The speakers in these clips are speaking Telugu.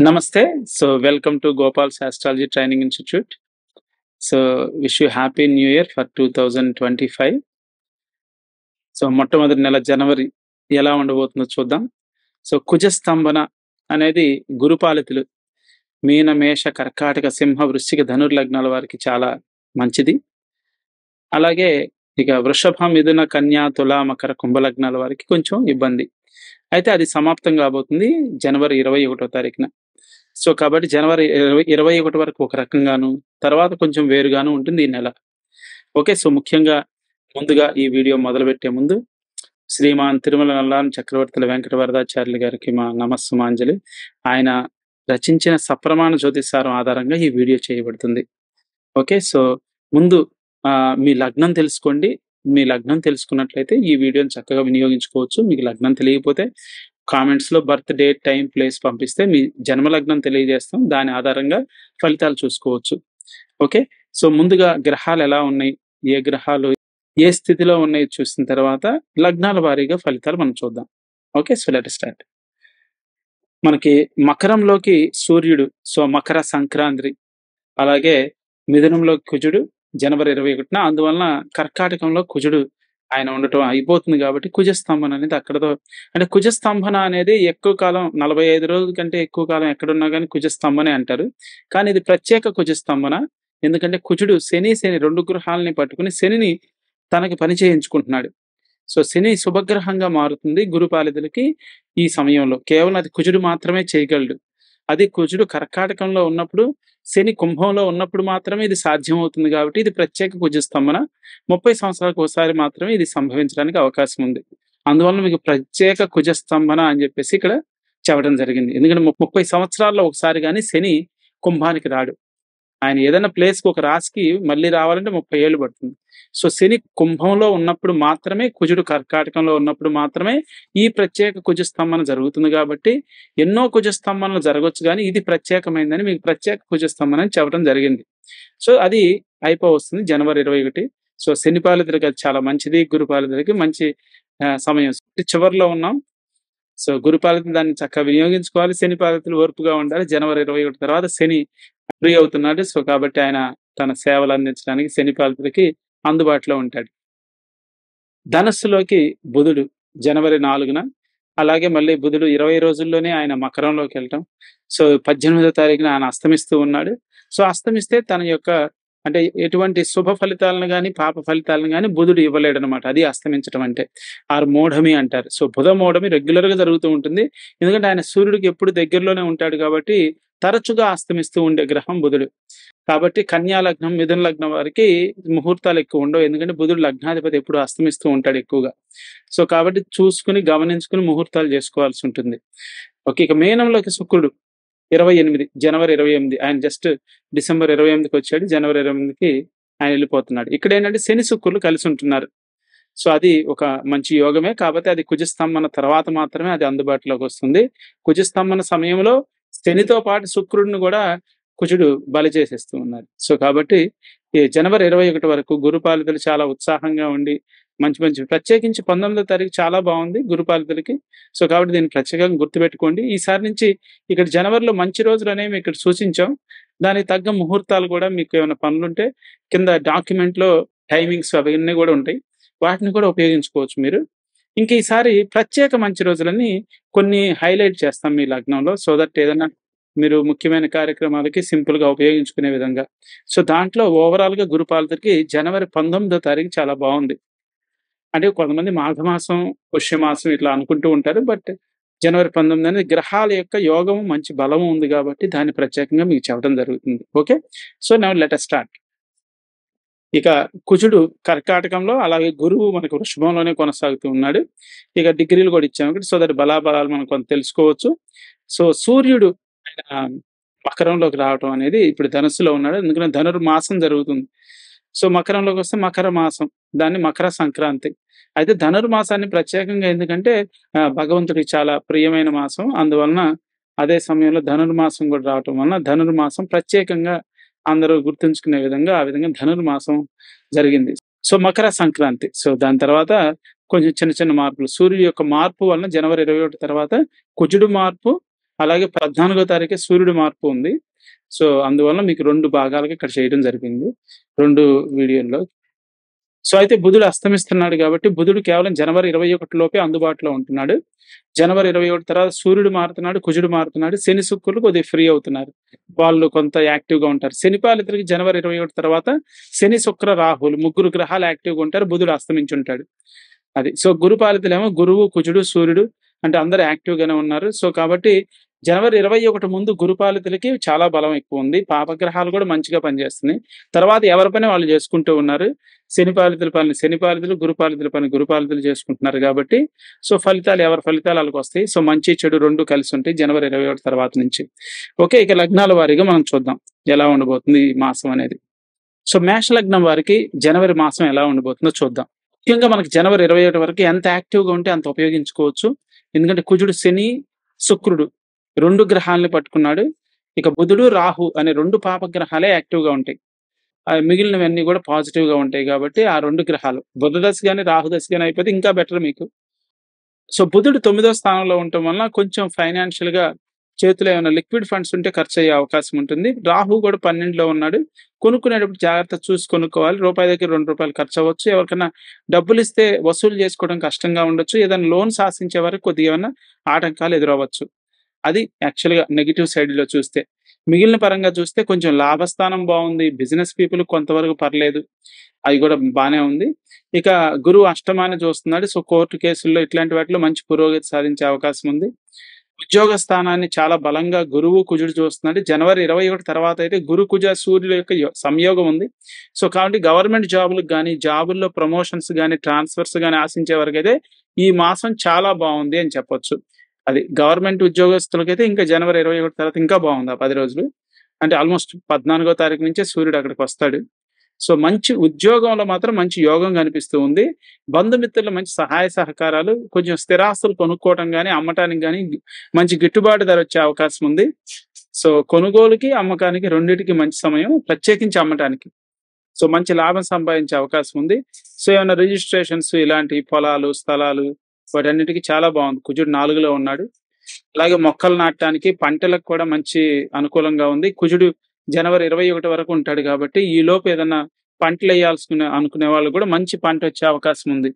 Namaste. So, welcome to Gopal's Astrology Training Institute. So, wish you happy new year for 2025. So మొట్టమొదటి నెల జనవరి ఎలా ఉండబోతుందో చూద్దాం. సో కుజస్తంభన అనేది గురుపాలితులు మీన మేష కర్కాటక సింహ వృశ్చిక ధనుర్ లగ్నాల వారికి చాలా మంచిది. అలాగే ఇక వృషభ మిథున కన్యా తుల మకర కుంభ లగ్నాల వారికి కొంచెం ఇబ్బంది. అయితే అది సమాప్తం కాబోతుంది జనవరి 21వ తారీఖున. సో కాబట్టి జనవరి 21 వరకు ఒక రకంగాను, తర్వాత కొంచెం వేరుగాను ఉంటుంది ఈ నెల. ఓకే. సో ముఖ్యంగా ముందుగా ఈ వీడియో మొదలుపెట్టే ముందు శ్రీమాన్ తిరుమల నల్లాన్ చక్రవర్తుల వెంకట వరదాచార్యులు గారికి మా నమస్సుమాంజలి. ఆయన రచించిన సప్రమాణ జ్యోతిషారం ఆధారంగా ఈ వీడియో చేయబడుతుంది. ఓకే. సో ముందు మీ లగ్నం తెలుసుకోండి. మీ లగ్నం తెలుసుకున్నట్లయితే ఈ వీడియోని చక్కగా వినియోగించుకోవచ్చు. మీకు లగ్నం తెలియకపోతే కామెంట్స్లో బర్త్ డేట్ టైం ప్లేస్ పంపిస్తే మీ జన్మ లగ్నం తెలియజేస్తాం. దాని ఆధారంగా ఫలితాలు చూసుకోవచ్చు. ఓకే. సో ముందుగా గ్రహాలు ఎలా ఉన్నాయి, ఏ గ్రహాలు ఏ స్థితిలో ఉన్నాయి చూసిన తర్వాత లగ్నాల వారీగా ఫలితాలు మనం చూద్దాం. ఓకే. So let start. మనకి మకరంలోకి సూర్యుడు, సో మకర సంక్రాంతి, అలాగే మిథునంలో కుజుడు జనవరి 21న, అందువలన కర్కాటకంలో కుజుడు ఆయన ఉండటం అయిపోతుంది కాబట్టి కుజస్తంభన అనేది అక్కడతో, అంటే కుజస్తంభన అనేది ఎక్కువ కాలం 45 రోజుల కంటే ఎక్కువ కాలం ఎక్కడున్నా కానీ కుజస్తంభనే అంటారు. కానీ ఇది ప్రత్యేక కుజస్తంభన. ఎందుకంటే కుజుడు శని రెండు గ్రహాలని పట్టుకుని శనిని తనకి పని చేయించుకుంటున్నాడు. సో శని శుభగ్రహంగా మారుతుంది గురుపాలితులకి ఈ సమయంలో. కేవలం అది కుజుడు మాత్రమే చేయగలడు. అది కుజుడు కర్కాటకంలో ఉన్నప్పుడు, శని కుంభంలో ఉన్నప్పుడు మాత్రమే ఇది సాధ్యమవుతుంది. కాబట్టి ఇది ప్రత్యేక కుజస్తంభన. 30 సంవత్సరాలకు ఒకసారి మాత్రమే ఇది సంభవించడానికి అవకాశం ఉంది. అందువల్ల మీకు ప్రత్యేక కుజస్తంభన అని చెప్పేసి ఇక్కడ చెప్పడం జరిగింది. ఎందుకంటే 30 సంవత్సరాల్లో ఒకసారి కానీ శని కుంభానికి రాడు. ఆయన ఏదైనా ప్లేస్కి ఒక రాశికి మళ్ళీ రావాలంటే 30 ఏళ్ళు పడుతుంది. సో శని కుంభంలో ఉన్నప్పుడు మాత్రమే, కుజుడు కర్కాటకంలో ఉన్నప్పుడు మాత్రమే ఈ ప్రత్యేక కుజస్తంభన జరుగుతుంది. కాబట్టి ఎన్నో కుజస్తంభనలు జరగవచ్చు, కానీ ఇది ప్రత్యేకమైందని మీకు ప్రత్యేక కుజస్తంభన అని చెప్పడం జరిగింది. సో అది అయిపోవస్తుంది జనవరి 21. సో శని పాలితులకి అది చాలా మంచిది, గురుపాలితులకి మంచి సమయం. చివరిలో ఉన్నాం. సో గురుపాలితులు దాన్ని చక్కగా వినియోగించుకోవాలి, శని పాలితులు ఓర్పుగా ఉండాలి. జనవరి 21 తర్వాత శని ఫ్రీ అవుతున్నాడు. సో కాబట్టి ఆయన తన సేవలు అందించడానికి శని పాలితులకి అందుబాటులో ఉంటాడు. ధనస్సులోకి బుధుడు జనవరి 4న, అలాగే మళ్ళీ బుధుడు 20 రోజుల్లోనే ఆయన మకరంలోకి వెళ్ళటం. సో 18వ తారీఖున ఆయన అస్తమిస్తూ ఉన్నాడు. సో అస్తమిస్తే తన యొక్క, అంటే ఎటువంటి శుభ ఫలితాలను కానీ పాప ఫలితాలను కానీ బుధుడు ఇవ్వలేడు అనమాట. అది అస్తమించడం అంటే మూఢమి అంటారు. సో బుధ మూఢమి రెగ్యులర్గా జరుగుతూ ఉంటుంది. ఎందుకంటే ఆయన సూర్యుడికి ఎప్పుడు దగ్గరలోనే ఉంటాడు కాబట్టి తరచుగా అస్తమిస్తూ ఉండే గ్రహం బుధుడు. కాబట్టి కన్యా లగ్నం, మిథున లగ్నం వారికి ముహూర్తాలు ఎక్కువ ఉండవు. ఎందుకంటే బుధుడు లగ్నాధిపతి ఎప్పుడు అస్తమిస్తూ ఉంటాడు ఎక్కువగా. సో కాబట్టి చూసుకుని గమనించుకుని ముహూర్తాలు చేసుకోవాల్సి ఉంటుంది. ఓకే. ఇక మీనంలోకి శుక్రుడు 28 జనవరి 28, ఆయన జస్ట్ డిసెంబర్ 28కి వచ్చాడు. జనవరి 28కి ఆయన వెళ్ళిపోతున్నాడు. ఇక్కడ ఏంటంటే శని శుక్రులు కలిసి ఉంటున్నారు. సో అది ఒక మంచి యోగమే. కాకపోతే అది కుజస్తంభన తర్వాత మాత్రమే అది అందుబాటులోకి వస్తుంది. కుజస్తంభన సమయంలో శనితో పాటు శుక్రుడిని కూడా కుజుడు బలి చేసేస్తూ ఉన్నారు. సో కాబట్టి ఈ జనవరి 21 వరకు గురుపాలితులు చాలా ఉత్సాహంగా ఉండి మంచి మంచి, ప్రత్యేకించి 19వ తారీఖు చాలా బాగుంది గురుపాలితులకి. సో కాబట్టి దీన్ని ప్రత్యేకంగా గుర్తుపెట్టుకోండి. ఈసారి నుంచి ఇక్కడ జనవరిలో మంచి రోజులు అనేవి ఇక్కడ సూచించాం. దానికి తగ్గ ముహూర్తాలు కూడా, మీకు ఏమైనా పనులుంటే కింద డాక్యుమెంట్లో టైమింగ్స్ అవన్నీ కూడా ఉంటాయి. వాటిని కూడా ఉపయోగించుకోవచ్చు మీరు. ఇంక ఈసారి ప్రత్యేక మంచి రోజులని కొన్ని హైలైట్ చేస్తాం మీ లగ్నంలో. సో దట్ ఏదైనా మీరు ముఖ్యమైన కార్యక్రమాలకి సింపుల్గా ఉపయోగించుకునే విధంగా. సో దాంట్లో ఓవరాల్గా గురుపాలితులకి జనవరి 19వ తారీఖు చాలా బాగుంది. అంటే కొంతమంది మాఘమాసం, పుష్యమాసం ఇట్లా అనుకుంటూ ఉంటారు. బట్ జనవరి 19 అనేది గ్రహాల యొక్క యోగము, మంచి బలము ఉంది కాబట్టి దాన్ని ప్రత్యేకంగా మీకు చెప్పడం జరుగుతుంది. Okay. So now let us start. ఇక కుజుడు కర్కాటకంలో, అలాగే గురువు మనకు వృషభంలోనే కొనసాగుతూ ఉన్నాడు. ఇక డిగ్రీలు కూడా ఇచ్చాము, సో దట్ బలాబలాలు మనం కొంత తెలుసుకోవచ్చు. సో సూర్యుడు మకరంలోకి రావటం అనేది ఇప్పుడు ధనుస్సులో ఉన్నాడు. ఎందుకంటే ధనుర్మాసం జరుగుతుంది. సో మకరంలోకి వస్తే మకర మాసం, దాన్ని మకర సంక్రాంతి. అయితే ధనుర్మాసాన్ని ప్రత్యేకంగా, ఎందుకంటే భగవంతుడికి చాలా ప్రియమైన మాసం. అందువలన అదే సమయంలో ధనుర్మాసం కూడా రావటం వలన ధనుర్మాసం ప్రత్యేకంగా అందరూ గుర్తుంచుకునే విధంగా ఆ విధంగా ధనుర్మాసం జరిగింది. సో మకర సంక్రాంతి. సో దాని తర్వాత కొంచెం చిన్న చిన్న మార్పులు, సూర్యుడి యొక్క మార్పు వలన జనవరి 21 తర్వాత కుజుడు మార్పు, అలాగే 14వ తారీఖే సూర్యుడి మార్పు ఉంది. సో, అందువల్ల మీకు 2 భాగాలుగా ఇక్కడ చేయడం జరిగింది. 2 వీడియోల్లో. సో, అయితే బుధుడు అస్తమిస్తున్నాడు గాబట్టి, బుధుడు కేవలం జనవరి 21 లోపే అందుబాటులో ఉంటున్నాడు. జనవరి 21 తర్వాత సూర్యుడు మారుతున్నాడు, కుజుడు మారుతున్నాడు. శని, శుక్రులు కొద్దిగా ఫ్రీ అవుతున్నారు. వాళ్ళు కొంత యాక్టివ్‌గా ఉంటారు. శని పాలితులకి జనవరి 21 తర్వాత శని, శుక్ర, రాహువులు ముగ్గురు గ్రహాలు యాక్టివ్‌గా ఉంటారు. బుధుడు అస్తమించుంటాడు. అది. సో, గురు పాలితులేమో గురువు, కుజుడు, సూర్యుడు అంటే అందరూ యాక్టివ్‌గానే ఉన్నారు. సో, కాబట్టి జనవరి 21 ముందు గురు పాలితులకి చాలా బలం ఎక్కువుంది. పాపగ్రహాలు కూడా మంచిగా పనిచేస్తున్నాయి. తర్వాత ఎవరి పని వాళ్ళు చేసుకుంటూ ఉన్నారు. శని పాలితుల పని శని పాలితులు, గురు పాలితుల పని గురు పాలితులు చేసుకుంటున్నారు కాబట్టి, సో, ఫలితాలు ఎవరి ఫలితాలు ఆళ్ళకొస్తాయి. సో, మంచి, చెడు 2 కలిసి ఉంటాయి జనవరి 21 తర్వాత నుంచి. ఓకే. ఇక లగ్నాల వారీగా మనం చూద్దాం. ఎలా ఉండబోతుంది ఈ మాసం అనేది. సో, మేష లగ్నం వారికి జనవరి మాసం ఎలా ఉండబోతుందో చూద్దాం. ముఖ్యంగా మనకి జనవరి 21 వరకు ఎంత యాక్టివ్‌గా ఉంటే అంత ఉపయోగించుకోవచ్చు. ఎందుకంటే కుజుడు, శని, శుక్రుడు 2 గ్రహాలను పట్టుకున్నాడు. ఇక బుధుడు, రాహు అనే 2 పాపగ్రహాలే యాక్టివ్‌గా ఉంటాయి. మిగిలినవన్నీ కూడా పాజిటివ్‌గా ఉంటాయి కాబట్టి ఆ 2 గ్రహాలు. బుధ దశ గాని, రాహు దశ గాని అయిపోతే ఇంకా బెటర్ మీకు. సో, బుధుడు 9వ స్థానంలో ఉండటం వలన కొంచెం ఫైనాన్షియల్‌గా చేతిలో ఏమైనా లిక్విడ్ ఫండ్స్ ఉంటే ఖర్చయ్యే అవకాశం ఉంటుంది. రాహు కూడా 12లో ఉన్నాడు. కొనుక్కునేటప్పుడు జాగ్రత్తగా చూసి కొనుక్కోవాలి. రూపాయి దగ్గర రూ. 2 ఖర్చవ్వచ్చు. ఎవరికైనా డబ్బులిస్తే వసూలు చేసుకోవడం కష్టంగా ఉండొచ్చు. ఏదైనా లోన్స్ ఆశించే వరకు కొద్దిగా ఏమన్నా ఆటంకాలు ఎదురవ్వచ్చు. అది యాక్చువల్‌గా నెగెటివ్ సైడ్‌లో చూస్తే. మిగిలిన పరంగా చూస్తే కొంచెం లాభస్థానం బావుంది. బిజినెస్ పీపుల్ కొంతవరకు పర్లేదు. అది కూడా బానే ఉంది. ఇక గురువు అష్టమాన్ని చూస్తున్నాడు. సో, కోర్టు కేసుల్లో ఇట్లాంటి వాటిలో మంచి పురోగతి సాధించే అవకాశం ఉంది. ఉద్యోగ స్థానాన్ని చాలా బలంగా గురువు, కుజుడు చూస్తున్నాడు. జనవరి 21 తర్వాత అయితే గురు, కుజ, సూర్యుల యొక్క సంయోగం ఉంది. సో, కాబట్టి గవర్నమెంట్ జాబులకు గాని, జాబుల్లో ప్రమోషన్స్ గాని, ట్రాన్స్‌ఫర్స్ గాని ఆశించే వరకైతే ఈ మాసం చాలా బావుంది అని చెప్పొచ్చు. అది గవర్నమెంట్ ఉద్యోగస్తులకైతే ఇంకా జనవరి 21 తర్వాత ఇంకా బావుంది ఆ 10 రోజులు. అంటే ఆల్‌మోస్ట్ 14వ తారీఖు నుంచే సూర్యుడు అక్కడికొస్తాడు. సో, మంచి ఉద్యోగంలో మాత్రం మంచి యోగం కనిపిస్తూ ఉంది. బంధుమిత్రుల మంచి సహాయ సహకారాలు, కొంచెం స్థిరాస్తులు కొనుక్కోవటం గాని, అమ్మటానికి గాని మంచి గిట్టుబాటు ధర వచ్చే అవకాశం ఉంది. సో, కొనుగోలుకి, అమ్మకానికి రెండిటికి మంచి సమయం. ప్రత్యేకించి అమ్మటానికి. సో, మంచి లాభం సంపాదించే అవకాశం ఉంది. సో, ఏమైనా రిజిస్ట్రేషన్స్ ఇలాంటి పొలాలు, స్థలాలు వాటన్నిటికి చాలా బావుంది. కుజుడు 4లో ఉన్నాడు. అలాగే మొక్కలు నాటడానికి, పంటలకు కూడా మంచి అనుకూలంగా ఉంది. కుజుడు జనవరి 21 వరకు ఉంటాడు కాబట్టి, ఈలోపు ఏదన్నా అనుకునే వాళ్ళు కూడా మంచి పంటొచ్చే అవకాశం ఉంది.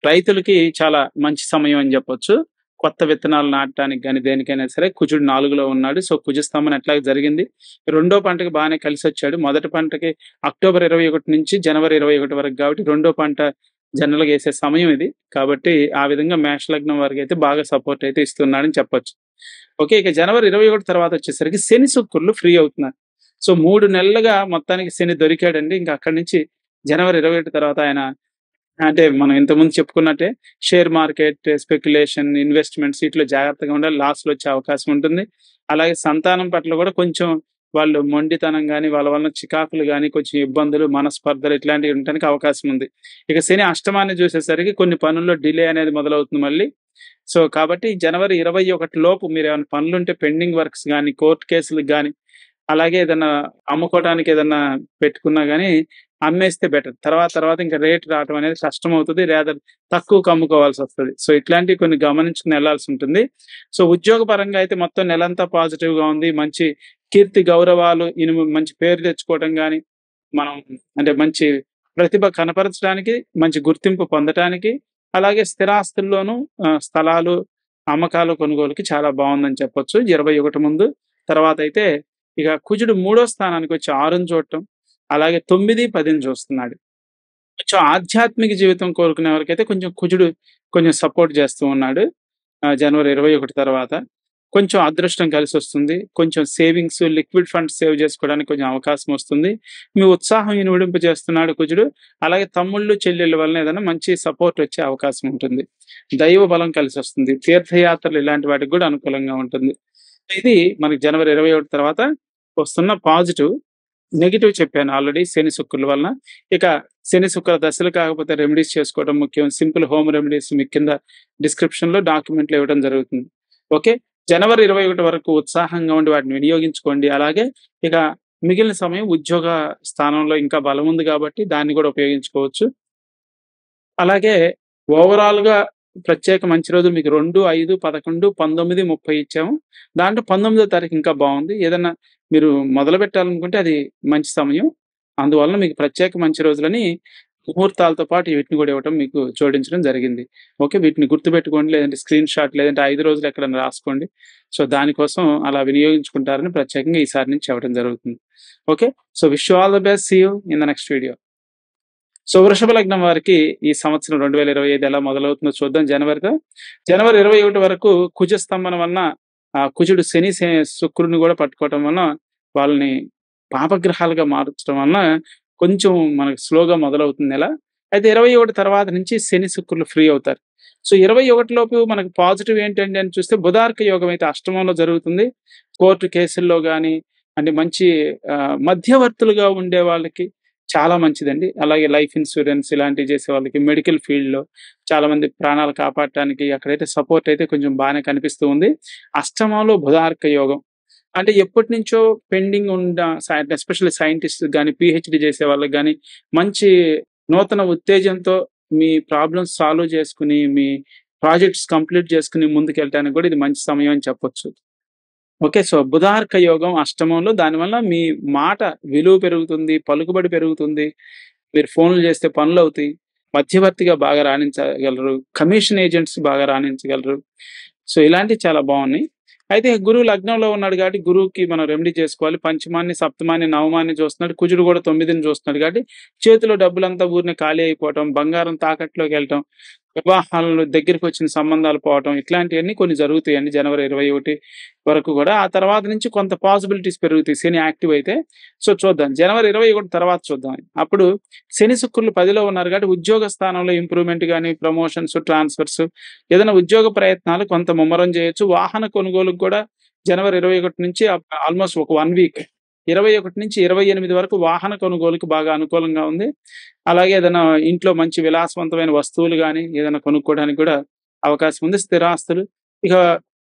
రైతులకి చాలా మంచి సమయం అని చెప్పొచ్చు. కొత్త విత్తనాలు నాటడానికి గాని, దేనికైనా సరే కుజుడు 4లో ఉన్నాడు. సో, కుజస్తంభన ఎట్లాగో జరిగింది. రెండో పంటకి బానే కలిసొచ్చాడు. మొదటి పంటకి అక్టోబర్ 21 నుంచి జనవరి 21 వరకు కాబట్టి, రెండో పంట జనరల్‌గా ఏసే సమయం ఇది. కాబట్టి ఆ విధంగా మేష లగ్నం వారికైతే బాగా సపోర్ట్ అయితే ఇస్తున్నాడని చెప్పొచ్చు. ఓకే. ఇక జనవరి 21 తర్వాత వచ్చేసరికి శని, శుక్రులు ఫ్రీ అవుతున్నారు. సో, 3 నెలలుగా మొత్తానికి శని దొరికాడండి. ఇంక అక్కడి నుంచి జనవరి 21 తర్వాత ఆయన అంటే మనం ఇంతకుముందు చెప్పుకున్నట్టే షేర్ మార్కెట్, స్పెక్యులేషన్, ఇన్వెస్ట్‌మెంట్స్ వీటిలో జాగ్రత్తగా ఉండాలి. లాస్‌లొచ్చే అవకాశం ఉంటుంది. అలాగే సంతానం పట్ల కూడా కొంచెం వాళ్ళు మొండితనం గాని, వాళ్ళ వలన చికాకులు గాని, కొంచెం ఇబ్బందులు, మనస్పర్ధలు ఇట్లాంటివి ఉండటానికి అవకాశం ఉంది. ఇక శని అష్టమాన్ని చూసేసరికి కొన్ని పనుల్లో డిలే అనేది మొదలవుతుంది మళ్ళీ. సో, కాబట్టి జనవరి 21 లోపు మీరేమైనా పనులుంటే పెండింగ్ వర్క్స్ గాని, కోర్ట్ కేసులకు గాని, అలాగే ఏదన్నా అమ్ముకోవడానికి ఏదన్నా పెట్టుకున్నా గాని అమ్మేస్తే బెటర్. తర్వాత ఇంకా రేట్ రావటం అనేది కష్టమవుతది. లేదా తక్కువకు అమ్ముకోవాల్సొస్తది. సో, ఇట్లాంటివి కొన్ని గమనించుకొని ఎళ్ళాల్సుంటుంది. సో, ఉద్యోగ పరంగా అయితే మొత్తం నెలంతా పాజిటివ్‌గా ఉంది. మంచి కీర్తి, గౌరవాలు, మంచి పేరు తెచ్చుకోవటం గాని, మనం అంటే మంచి ప్రతిభ కనపరచడానికి, మంచి గుర్తింపు పొందటానికి, అలాగే స్థిరాస్తుల్లోనూ స్థలాలు, అమ్మకాలు, కొనుగోలుకి చాలా బావుందని చెప్పొచ్చు. 21 ముందు. తర్వాతయితే ఇక కుజుడు 3వ స్థానానికొచ్చి 6ని చూడటం, అలాగే 9, 10ని చూస్తున్నాడు. కొంచెం ఆధ్యాత్మిక జీవితం కోరుకునే వారికైతే కొంచెం కుజుడు కొంచెం సపోర్ట్ చేస్తూ ఉన్నాడు. జనవరి 21 తర్వాత. కొంచెం అదృష్టం కలిసొస్తుంది. కొంచెం సేవింగ్స్, లిక్విడ్ ఫండ్స్ సేవ్ చేసుకోవడానికి కొంచెం అవకాశం వస్తుంది. మీ ఉత్సాహం ఇనుమడింపు చేస్తున్నాడు కుజుడు. అలాగే తమ్ముళ్ళు, చెల్లెళ్ళ వలన ఏదైనా మంచి సపోర్ట్ వచ్చే అవకాశం ఉంటుంది. దైవ బలం కలిసొస్తుంది. తీర్థయాత్రలు ఇలాంటి వాటికి కూడా అనుకూలంగా ఉంటుంది. ఇది మనకి జనవరి 21 తర్వాత వస్తున్న పాజిటివ్. నెగెటివ్ చెప్పాను ఆల్రెడీ శని, శుక్రుల వలన. ఇక శని, శుక్ర దశలు కాకపోతే రెమెడీస్ చేసుకోవడం ముఖ్యం. సింపుల్ హోమ్ రెమెడీస్ మీకు కింద డిస్క్రిప్షన్‌లో డాక్యుమెంట్లు ఇవ్వడం జరుగుతుంది. ఓకే. జనవరి 21 వరకు ఉత్సాహంగా ఉండి వాటిని వినియోగించుకోండి. అలాగే ఇక మిగిలిన సమయం ఉద్యోగ స్థానంలో ఇంకా బలం ఉంది కాబట్టి దాన్ని కూడా ఉపయోగించుకోవచ్చు. అలాగే ఓవరాల్‌గా ప్రత్యేక మంచి రోజులు మీకు 2, 5, 11, 19, 30 ఇచ్చాము. దాంట్లో 19వ తారీఖు ఇంకా బావుంది. ఏదన్నా మీరు మొదలుపెట్టాలనుకుంటే అది మంచి సమయం. అందువలన మీకు ప్రత్యేక మంచి రోజులని ముహూర్తాలతో పాటు వీటిని గూడా ఇవ్వటం మీకు జోడించడం జరిగింది. ఓకే. వీటిని గుర్తుపెట్టుకోండి. లేదంటే స్క్రీన్‌షాట్ లేదంటే 5 రోజులు ఎక్కడైనా రాసుకోండి. సో, దానికోసం అలా వినియోగించుకుంటారని ప్రత్యేకంగా ఈసారి నుంచి చెప్పడం జరుగుతుంది. Okay. So, wish you all the best. See you in the next video. So, వృషభ లగ్నం వారికి ఈ సంవత్సరం 2025 ఎలా మొదలవుతుందో చూద్దాం జనవరితో. జనవరి 21 వరకు కుజ స్తంభన వలన కుజుడు శని, శుక్రుడిని గూడా పట్టుకోవటం వలన వాళ్ళని పాపగ్రహాలుగా మార్చడం వలన కొంచెం మనకు స్లోగా మొదలవుతుంది నెల. అయితే 21 తర్వాత నుంచి శని, శుక్రులు ఫ్రీ అవుతారు. సో, 21 లోపు మనకు పాజిటివ్ ఏంటండి అని చూస్తే బుధార్క యోగం అయితే అష్టమంలో జరుగుతుంది. కోర్టు కేసుల్లో గాని, అంటే మంచి మధ్యవర్తులుగా ఉండే వాళ్ళకి చాలా మంచిదండి. అలాగే లైఫ్ ఇన్స్యూరెన్స్ ఇలాంటివి చేసే వాళ్ళకి, మెడికల్ ఫీల్డ్‌లో చాలా మంది ప్రాణాలు కాపాడటానికి అక్కడైతే సపోర్ట్ అయితే కొంచెం బానే కనిపిస్తూ ఉంది. అష్టమంలో బుధార్క యోగం. అంటే ఎప్పటినుంచో పెండింగ్ ఉన్న ఎస్పెషల్లీ సైంటిస్ట్‌కి గాని, పీహెచ్‌డీ చేసే వాళ్ళకి గాని, మంచి నూతన ఉత్తేజంతో మీ ప్రాబ్లమ్స్ సాల్వ్ చేసుకొని, మీ ప్రాజెక్ట్స్ కంప్లీట్ చేసుకొని ముందుకెళ్ళటానికి కూడా ఇది మంచి సమయం అని చెప్పొచ్చు. ఓకే. సో, బుధార్క యోగం అష్టమంలో దానివల్ల మీ మాట విలువ పెరుగుతుంది, పలుకుబడి పెరుగుతుంది. మీరు ఫోన్‌లు చేస్తే పనులవుతాయి. మధ్యవర్తిగా బాగా రాణించగలరు. కమిషన్ ఏజెంట్స్ బాగా రాణించగలరు. సో, ఇలాంటివి చాలా బావున్నాయి. అయితే గురువు లగ్నంలో ఉన్నాడు కాబట్టి గురువుకి మనం రెమెడీ చేసుకోవాలి. పంచమాన్ని, సప్తమాన్ని, నవమాన్ని చూస్తున్నాడు. కుజుడు కూడా 9ని చూస్తున్నాడు కాబట్టి చేతిలో డబ్బులంతా ఊరినే ఖాళీ అయిపోవటం, బంగారం తాకట్లోకెళ్ళటం, వివాహాలలో దగ్గరికొచ్చిన సంబంధాలు పోవటం ఇట్లాంటియన్నీ కొన్ని జరుగుతాయండి జనవరి 21 వరకు గూడా. ఆ తర్వాత నుంచి కొంత పాసిబిలిటీస్ పెరుగుతాయి శని యాక్టివ్ అయితే. సో, చూద్దాం. జనవరి 21 తర్వాత చూద్దాం. అప్పుడు శని, శుక్రులు 10లో ఉన్నారు కాబట్టి ఉద్యోగ స్థానంలో ఇంప్రూవ్‌మెంట్ గాని, ప్రమోషన్స్, ట్రాన్స్‌ఫర్స్ ఏదైనా ఉద్యోగ ప్రయత్నాలు కొంత ముమ్మరం చేయొచ్చు. వాహన కొనుగోలుకు కూడా జనవరి 21 నుంచి ఆల్‌మోస్ట్ ఒక 1 వీక్ 21 నుంచి 28 వరకు వాహన కొనుగోలుకి బాగా అనుకూలంగా ఉంది. అలాగే ఏదైనా ఇంట్లో మంచి విలాసవంతమైన వస్తువులు గాని, ఏదైనా కొనుక్కోవడానికి కూడా అవకాశం ఉంది. స్థిరాస్తులు. ఇక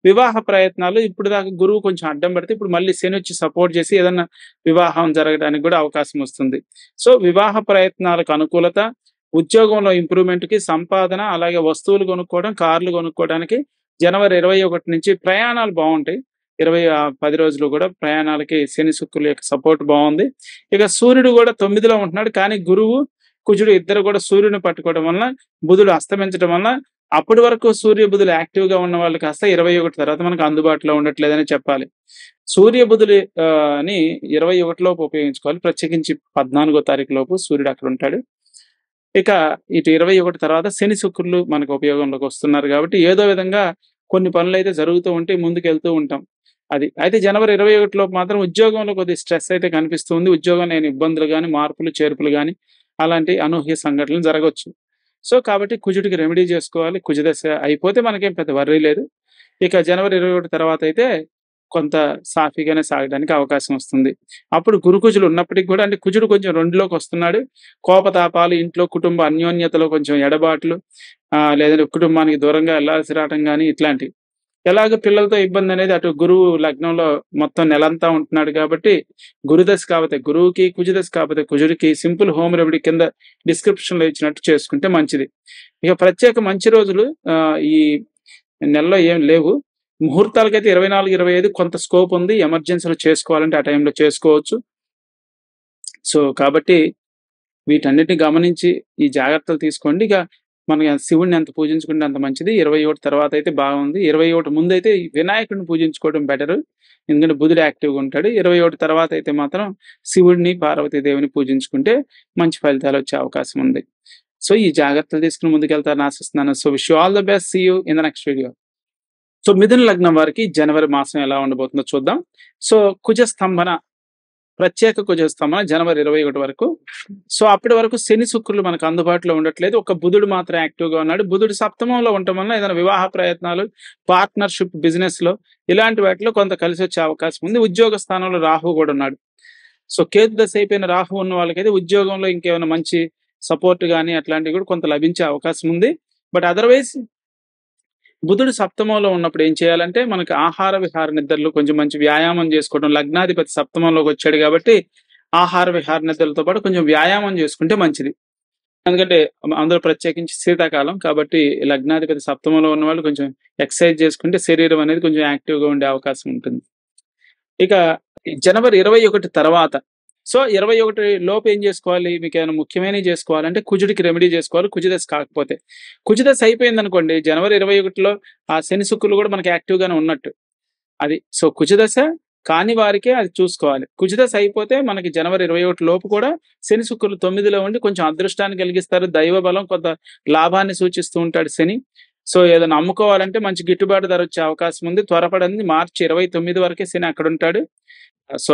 వివాహ ప్రయత్నాలు ఇప్పటిదాకా గురువు కొంచెం అడ్డం పెడితే ఇప్పుడు మళ్ళీ శనొచ్చి సపోర్ట్ చేసి ఏదన్నా వివాహం జరగడానికి కూడా అవకాశం వస్తుంది. సో, వివాహ ప్రయత్నాలకు అనుకూలత, ఉద్యోగంలో ఇంప్రూవ్‌మెంట్‌కి, సంపాదన, అలాగే వస్తువులు కొనుక్కోవడం, కార్లు కొనుక్కోవడానికి జనవరి 21 నుంచి ప్రయాణాలు బావుంటాయి. 10 రోజులు కూడా ప్రయాణాలకి శని, శుక్రుల యొక్క సపోర్ట్ బావుంది. ఇక సూర్యుడు కూడా 9లో ఉంటున్నాడు. కానీ గురువు, కుజుడు ఇద్దరు కూడా సూర్యుడిని పట్టుకోవడం వలన, బుధుడు అస్తమించడం వలన అప్పటి వరకు సూర్య, బుధులు యాక్టివ్‌గా ఉన్న వాళ్ళు కాస్త 21 తర్వాత మనకు అందుబాటులో ఉండట్లేదని చెప్పాలి. సూర్య, బుధులు ని 21 లోపు ఉపయోగించుకోవాలి. ప్రత్యేకించి 14వ తారీఖు లోపు సూర్యుడు అక్కడ ఉంటాడు. ఇక ఇటు 21 తర్వాత శని, శుక్రులు మనకు ఉపయోగంలోకి వస్తున్నారు కాబట్టి ఏదో విధంగా కొన్ని పనులైతే జరుగుతూ ఉంటాయి. ముందుకెళ్తూ ఉంటాం. అది. అయితే జనవరి 21 లోపు మాత్రం ఉద్యోగంలో కొద్దిగా స్ట్రెస్ అయితే కనిపిస్తుంది. ఉద్యోగంలో లేని ఇబ్బందులు గాని, మార్పులు, చేర్పులు గాని అలాంటి అనూహ్య సంఘటనలు జరగొచ్చు. సో, కాబట్టి కుజుడికి రెమెడీ చేసుకోవాలి. కుజదశ అయిపోతే మనకేం పెద్ద వర్రీ లేదు. ఇక జనవరి 21 తర్వాత అయితే కొంత సాఫీగానే సాగడానికి అవకాశం వస్తుంది. అప్పుడు గురుకుజులు ఉన్నప్పటికి కూడా అంటే కుజుడు కొంచెం 2లోకి వస్తున్నాడు. కోపతాపాలు, ఇంట్లో కుటుంబ అన్యోన్యతలో కొంచెం ఎడబాట్లు, లేదంటే కుటుంబానికి దూరంగా ఎళ్ళాల్సి రావటం గాని ఇట్లాంటివి. ఎలాగో పిల్లలతో ఇబ్బందనేది అటు గురువు లగ్నంలో మొత్తం నెలంతా ఉంటున్నాడు కాబట్టి, గురుదశ కాకపోతే గురువుకి, కుజదశ కాకపోతే కుజుడికి సింపుల్ హోమ్ రెమెడీ కింద డిస్క్రిప్షన్‌లో ఇచ్చినట్టు చేసుకుంటే మంచిది. ఇక ప్రత్యేక మంచి రోజులు ఈ నెలలో ఏం లేవు. ముహూర్తాలకైతే 24, 25 కొంత స్కోప్ ఉంది. ఎమర్జెన్సీలో చేసుకోవాలంటే ఆ టైంలో చేసుకోవచ్చు. సో, కాబట్టి వీటన్నిటిని గమనించి ఈ జాగ్రత్తలు తీసుకోండి. ఇక మన శివుడిని ఎంత పూజించుకుంటే అంత మంచిది. 21 తర్వాత అయితే బాగుంది. 21 ముందైతే వినాయకుడిని పూజించుకోవడం బెటరు. ఎందుకంటే బుధుడు యాక్టివ్‌గా ఉంటాడు. 21 తర్వాత అయితే మాత్రం శివుడిని, పార్వతీదేవిని పూజించుకుంటే మంచి ఫలితాలొచ్చే అవకాశం ఉంది. సో, ఈ జాగ్రత్తలు తీసుకొని ముందుకెళ్తారని ఆశిస్తున్నాను. So, wish you all the best. See you in the next video. So, మిథున లగ్నం వారికి జనవరి మాసం ఎలా ఉండబోతుందో చూద్దాం. సో, ప్రత్యేక కుజ స్తంభన జనవరి 21 వరకు. సో, అప్పటి వరకు శని, శుక్రులు మనకు అందుబాటులో ఉండట్లేదు. ఒక బుధుడు మాత్రం యాక్టివ్‌గా ఉన్నాడు. బుధుడు సప్తమంలో ఉండటం వలన ఏదైనా వివాహ ప్రయత్నాలు, పార్ట్నర్‌షిప్ బిజినెస్‌లో ఇలాంటి వాటిలో కొంత కలిసొచ్చే అవకాశం ఉంది. ఉద్యోగ స్థానంలో రాహువు కూడా ఉన్నాడు. సో, కేతు దశ అయిపోయిన రాహువు ఉన్న వాళ్ళకైతే ఉద్యోగంలో ఇంకేమైనా మంచి సపోర్ట్ గాని అట్లాంటివి కూడా కొంత లభించే అవకాశం ఉంది. బట్ అదర్‌వైజ్ బుధుడు సప్తమంలో ఉన్నప్పుడు ఏం చేయాలంటే మనకి ఆహార విహార నిద్రలు కొంచెం మంచి వ్యాయామం చేసుకోవడం. లగ్నాధిపతి సప్తమంలోకి వచ్చాడు కాబట్టి ఆహార విహార నిద్రలతో పాటు కొంచెం వ్యాయామం చేసుకుంటే మంచిది. ఎందుకంటే అందులో ప్రత్యేకించి శీతాకాలం కాబట్టి లగ్నాధిపతి సప్తమంలో ఉన్నవాళ్ళు కొంచెం ఎక్సర్సైజ్ చేసుకుంటే శరీరం అనేది కొంచెం యాక్టివ్‌గా ఉండే అవకాశం ఉంటుంది. ఇక ఈ జనవరి 21 తర్వాత సో, 21 లోపు ఏం జేసుకోవాలి? మీకేమైనా ముఖ్యమైనవి జేసుకోవాలంటే కుజుడికి రెమెడీ జేసుకోవాలి. కుజదశ కాకపోతే. కుజదశ అయిపోయిందనుకోండి జనవరి 21లో ఆ శని, శుక్రులు గూడా మనకి యాక్టివ్‌గానే ఉన్నట్టు. అది. సో, కుజదశ కాని వారికే అది చూసుకోవాలి. కుజదశ అయిపోతే మనకి జనవరి 21 లోపు కూడా శని, శుక్రులు 9లో ఉండి కొంచెం అదృష్టాన్ని కలిగిస్తారు. దైవ బలం కొంత లాభాన్ని సూచిస్తూ ఉంటాడు శని. సో, ఏదైనా అమ్ముకోవాలంటే మంచి గిట్టుబాటు ధర వచ్చే అవకాశం ఉంది. త్వరపడంది మార్చి 29 వరకే శని అక్కడుంటాడు. సో,